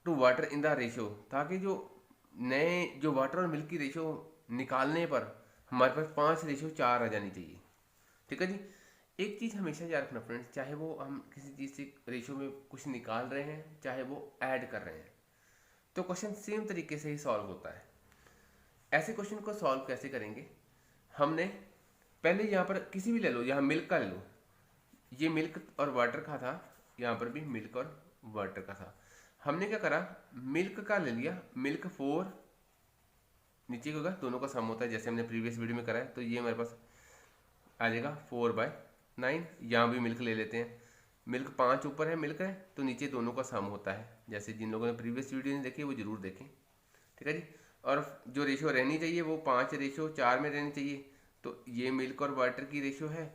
to water in the ratio, ताकि जो नए जो वाटर और मिल्क की रेशियो निकालने पर हमारे पास 5 रेशियो 4 आ जानी चाहिए। ठीक है जी। एक चीज़ हमेशा याद रखना फ्रेंड्स, चाहे वो हम किसी चीज़ से रेशियो में कुछ निकाल रहे हैं, चाहे वो ऐड कर रहे हैं, तो क्वेश्चन सेम तरीके से ही सॉल्व होता है। ऐसे क्वेश्चन को सॉल्व कैसे करेंगे, हमने पहले यहाँ पर किसी भी ले लो, यहाँ मिल्क का ले लो, ये मिल्क और वाटर का था, यहाँ पर भी मिल्क और वाटर का था। हमने क्या करा, मिल्क का ले लिया, मिल्क 4 नीचे होगा, दोनों का सम होता है जैसे हमने प्रीवियस वीडियो में करा है, तो ये हमारे पास आ जाएगा 4/9। यहाँ भी मिल्क ले लेते हैं, मिल्क 5 ऊपर है, मिल्क है, तो नीचे दोनों का सम होता है, जैसे जिन लोगों ने प्रीवियस वीडियो नहीं देखी वो जरूर देखें। ठीक है जी। और जो रेशियो रहनी चाहिए वो 5 रेशियो 4 में रहनी चाहिए, तो ये मिल्क और वाटर की रेशियो है,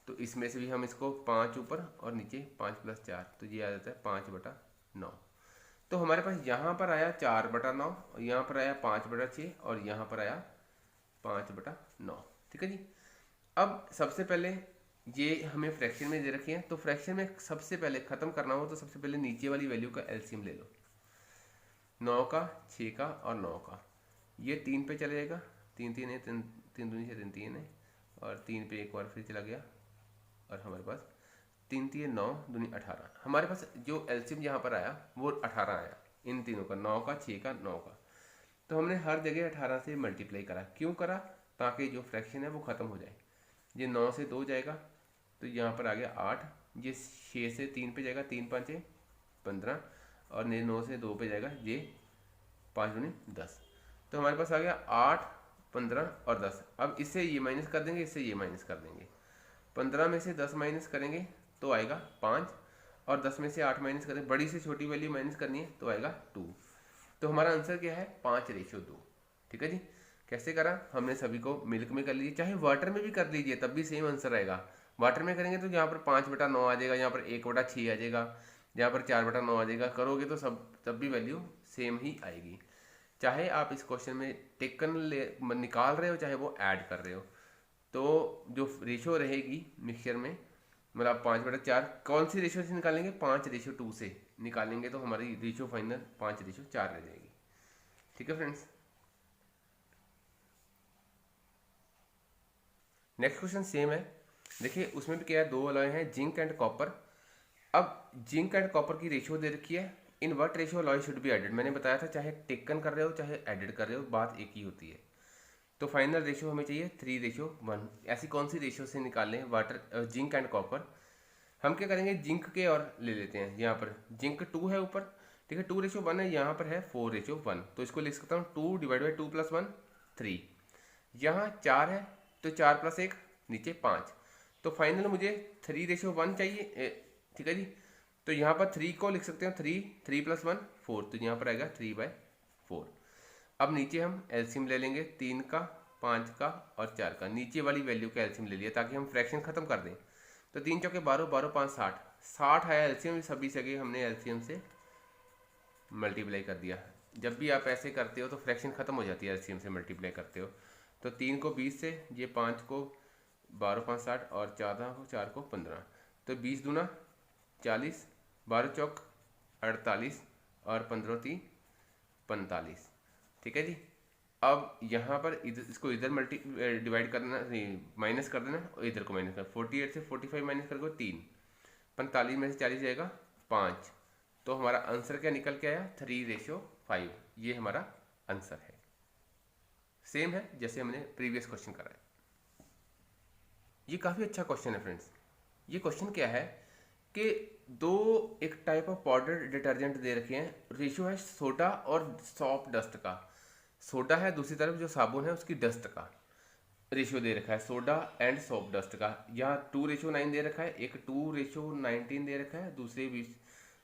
तो इसमें से भी हम इसको 5 ऊपर और नीचे 5 + 4, तो ये आ जाता है 5/9। तो हमारे पास यहाँ पर आया 4/9 और यहाँ पर आया 5/6 और यहाँ पर आया 5/9। ठीक है जी। अब सबसे पहले ये हमें फ्रैक्शन में दे रखी है, तो फ्रैक्शन में सबसे पहले ख़त्म करना हो तो सबसे पहले नीचे वाली वैल्यू का एलसीएम ले लो। 9 का, 6 का और 9 का, ये 3 पे चले जाएगा, 3 3 है, 3 दूनी से 3 3 है, और 3 पे एक बार फिर चला गया, और हमारे पास 3 3 9 दूनी 18। हमारे पास जो एलसीएम यहाँ पर आया वो 18 आया, इन तीनों का, 9 का, 6 का, 9 का। तो हमने हर जगह 18 से मल्टीप्लाई करा, क्यों करा, ताकि जो फ्रैक्शन है वो ख़त्म हो जाए। ये 9 से 2 जाएगा तो यहाँ पर आ गया 8, ये 6 से 3 पे जाएगा, 3 5 15, और 9 से 2 पे जाएगा, ये 5 दूनी 10। तो हमारे पास आ गया 8 15 और 10। अब इससे ये माइनस कर देंगे, इससे ये माइनस कर देंगे। 15 में से 10 माइनस करेंगे तो आएगा 5, और 10 में से 8 माइनस करें, बड़ी से छोटी वैल्यू माइनस करनी है तो आएगा 2। तो हमारा आंसर क्या है? 5:2। ठीक है जी। कैसे करा? हमने सभी को मिल्क में कर लीजिए, चाहे वाटर में भी कर लीजिए तब भी सेम आंसर आएगा। वाटर में करेंगे तो यहाँ पर 5/9 आ जाएगा, यहाँ पर 1/6 आ जाएगा, यहाँ पर 4/9 आ जाएगा। करोगे तो सब तब भी वैल्यू सेम ही आएगी, चाहे आप इस क्वेश्चन में टेकन निकाल रहे हो चाहे वो ऐड कर रहे हो। तो जो रेशो रहेगी मिक्सचर में, मतलब 5/4 कौन सी रेशो से निकालेंगे? 5:2 से निकालेंगे तो हमारी रेशो फाइनल 5:4 रह जाएगी। ठीक है फ्रेंड्स। नेक्स्ट क्वेश्चन सेम है। देखिए उसमें भी क्या है, 2 अलॉय हैं, जिंक एंड कॉपर। अब जिंक एंड कॉपर की रेशियो दे रखी है, in what ratio alloy should be added. मैंने बताया था चाहे टेकन कर रहे हो चाहे एडेड कर रहे हो बात एक ही होती है। तो फाइनल रेशियो हमें चाहिए 3:1। ऐसी कौन सी रेशियो से निकालें वाटर जिंक एंड कॉपर? हम क्या करेंगे, जिंक के और ले लेते हैं। यहाँ पर जिंक 2 है ऊपर, ठीक है, 2:1 है, यहाँ पर है 4:1। तो इसको लिख सकता हूँ 2 / 2 + 1 3। यहाँ 4 है तो 4 + 1 नीचे 5। तो फाइनल मुझे 3:1 चाहिए, ठीक है जी। तो यहाँ पर 3 को लिख सकते हैं 3 + 1 4, तो यहाँ पर आएगा 3/4। अब नीचे हम एलसीएम ले लेंगे 3 का, 5 का और 4 का। नीचे वाली वैल्यू का एलसीएम ले लिया ताकि हम फ्रैक्शन खत्म कर दें। तो 3 चौके 12, 12 5 60, 60 है एलसीएम। सभी जगह हमने एलसीएम से मल्टीप्लाई कर दिया। जब भी आप ऐसे करते हो तो फ्रैक्शन खत्म हो जाती है, एलसीएम से मल्टीप्लाई करते हो। तो 3 को 20 से, ये 5 को 12 5 60 और 14 को 4 को 15। तो 20 दूना 40, 12 चौक 48 और 15 3 45। ठीक है जी। अब यहाँ पर इसको इधर डिवाइड करना, माइनस कर देना, और इधर को माइनस करना। 48 से 45 माइनस कर दो 3, 45 में से 40 जाएगा 5। तो हमारा आंसर क्या निकल के आया? 3:5। ये हमारा आंसर है। सेम है जैसे हमने प्रीवियस क्वेश्चन करा है। ये काफ़ी अच्छा क्वेश्चन है फ्रेंड्स। ये क्वेश्चन क्या है कि एक टाइप ऑफ पाउडर डिटर्जेंट दे रखे हैं, रेशियो है सोडा और सॉप डस्ट का। सोडा है, दूसरी तरफ जो साबुन है उसकी डस्ट का रेशियो दे रखा है, सोडा एंड सोप डस्ट का। यहाँ 2:9 दे रखा है, एक 2:19 दे रखा है,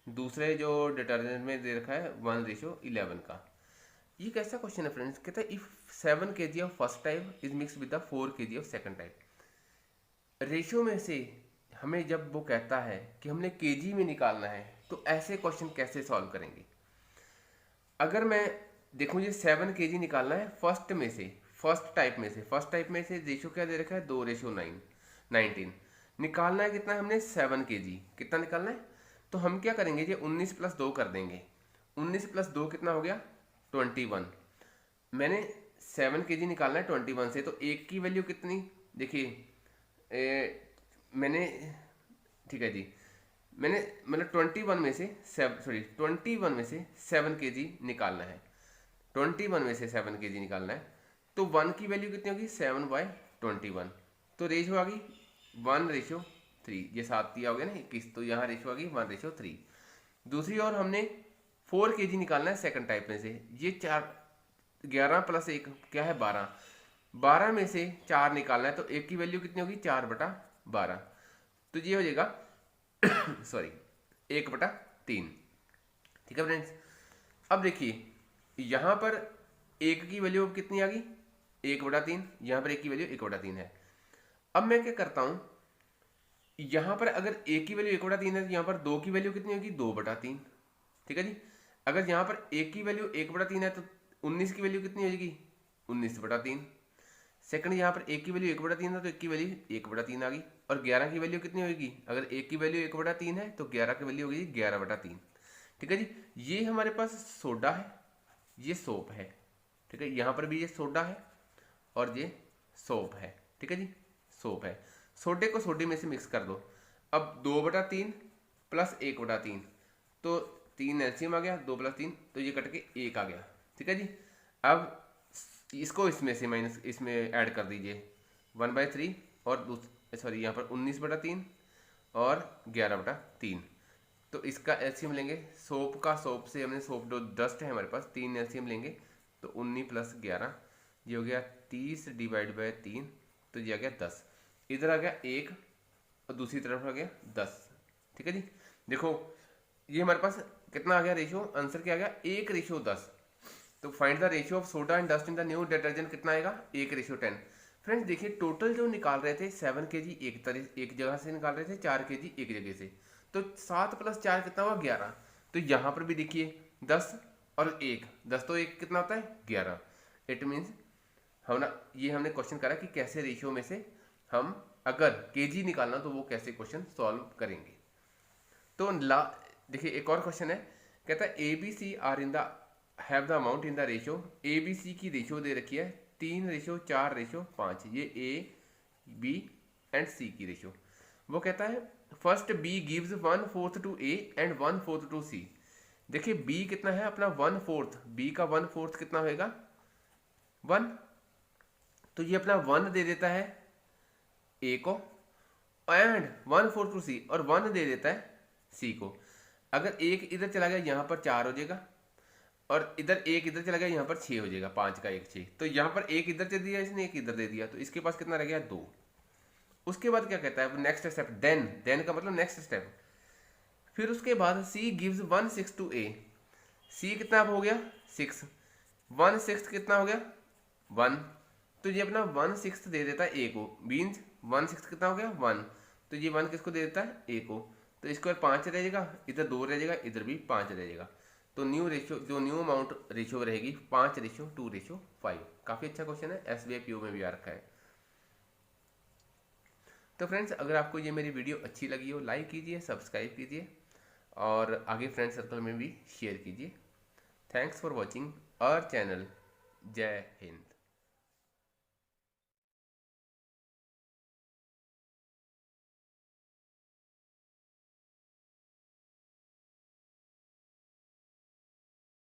दूसरे जो डिटर्जेंट में दे रखा है 1:11 का। ये कैसा क्वेश्चन है फ्रेंड्स? कहता है if 7 kg of first type is mix with the 4 kg of second type. Ratio में से हमें जब वो कहता है कि हमने केजी में निकालना है तो ऐसे क्वेश्चन कैसे सॉल्व करेंगे? अगर मैं देखूँ ये 7 kg निकालना है फर्स्ट टाइप में से रेशियो क्या दे रखा है? 2:19 निकालना है। कितना है हमने? 7 kg। कितना निकालना है? तो हम क्या करेंगे, ये 19 + 2 कर देंगे। 19 + 2 कितना हो गया? 21। मैंने 7 kg निकालना है 21 से, तो एक की वैल्यू कितनी? देखिए मैंने, ठीक है जी, मैंने मतलब 21 में से 7 kg निकालना है। 21 में से 7 kg निकालना है तो 1 की वैल्यू कितनी होगी? 7/21। तो रेशियो आ गई 1:3। ये 7 दिया हो गया ना 21, तो यहाँ रेशियो आ गई 1:3। दूसरी ओर हमने 4 kg निकालना है सेकंड टाइप में से। ये 11 + 1 क्या है? 12। 12 में से 4 निकालना है तो एक की वैल्यू कितनी होगी? 4/12। तो ये हो जाएगा 1/3। ठीक है फ्रेंड्स। अब देखिए यहाँ पर एक की वैल्यू कितनी आ गई? 1/3। यहाँ पर एक की वैल्यू 1/3 है। अब मैं क्या करता हूँ, यहाँ पर अगर एक की वैल्यू 1/3 है तो यहाँ पर 2 की वैल्यू कितनी होगी? 2/3। ठीक है जी। अगर यहाँ पर एक की वैल्यू 1/3 है तो 19 की वैल्यू कितनी हो जाएगी? 19/3। सेकंड यहाँ पर एक की वैल्यू 1/3 है तो एक की वैल्यू 1/3 आ गई। और 11 की वैल्यू कितनी होगी? अगर एक की वैल्यू 1/3 है तो 11 की वैल्यू होगी 11/3। ठीक है जी। ये हमारे पास सोडा है, ये सोप है। ठीक है, यहाँ पर भी ये सोडा है और ये सोप है। ठीक है जी, सोप है। सोडे को सोडे में से मिक्स कर दो। अब 2/3 + 1/3, तो 3 एलसीएम आ गया, 2 + 3 तो ये कट के 1 आ गया। ठीक है जी। अब इसको इसमें से माइनस इसमें ऐड कर दीजिए 1/3 और यहाँ पर 19/3 और 11/3। तो इसका एलसीएम लेंगे सोप का, सोप से हमने सोप जो डस्ट है हमारे पास 3 एलसीएम लेंगे तो 19 + 11 ये हो गया 30 डिवाइड बाय 3, तो ये आ गया 10। इधर आ गया 1 और दूसरी तरफ आ गया 10। ठीक है जी। देखो ये हमारे पास कितना आ गया रेशियो, आंसर क्या आ गया 1:10। तो find the ratio of soda and dust in the new detergent कितना आएगा 1:10। फ्रेंड्स देखिए टोटल जो निकाल रहे थे 7 kg एक जगह से निकाल रहे थे, 4 kg एक जगह से, तो 7 + 4 कितना हुआ 11। तो यहाँ पर भी देखिए 10 और 1, 10 तो 1 कितना होता है 11। इट मीन्स हमने क्वेश्चन करा कि कैसे रेशियो में से हम अगर केजी निकालना तो वो कैसे क्वेश्चन सॉल्व करेंगे। तो देखिए एक और क्वेश्चन है, कहता है A B C are in the have the amount in the ratio. A B C की रेशियो दे रखी है 3:4:5, ये ए बी एंड सी की रेशियो। वो कहता है first B gives 1/4 to A and 1/4 to C. देखिए बी कितना है अपना 1/4, बी का 1/4 कितना होएगा 1, तो ये अपना 1 दे देता है ए को एंड 1/4 टू सी, और 1 दे देता है सी को। अगर एक इधर चला गया यहाँ पर 4 हो जाएगा, और इधर एक इधर चला गया यहाँ पर 6 हो जाएगा, 5 का 1 6। तो यहाँ पर एक इधर दे दिया इसने, एक इधर दे दिया, तो इसके पास कितना रह गया 2। उसके बाद क्या कहता है नेक्स्ट स्टेप, देन का मतलब नेक्स्ट स्टेप। फिर उसके बाद सी गिव्स 1/6 टू ए। सी कितना हो गया 6, 1/6 कितना हो गया 1, तो ये अपना 1/6 दे देता है ए को, मीन्स 1/6 कितना हो गया 1, तो ये 1 किसको दे देता है ए को। तो इसको 5 रह जाएगा, इधर 2 रह जाएगा, इधर भी 5 रह जाएगा। तो न्यू अमाउंट रेशियो रहेगी 5:2:5। काफ़ी अच्छा क्वेश्चन है, SBI PO में भी आ रखा है। तो फ्रेंड्स अगर आपको ये मेरी वीडियो अच्छी लगी हो लाइक कीजिए, सब्सक्राइब कीजिए और आगे फ्रेंड सर्कल में भी शेयर कीजिए। Thanks for watching our channel. जय हिंद।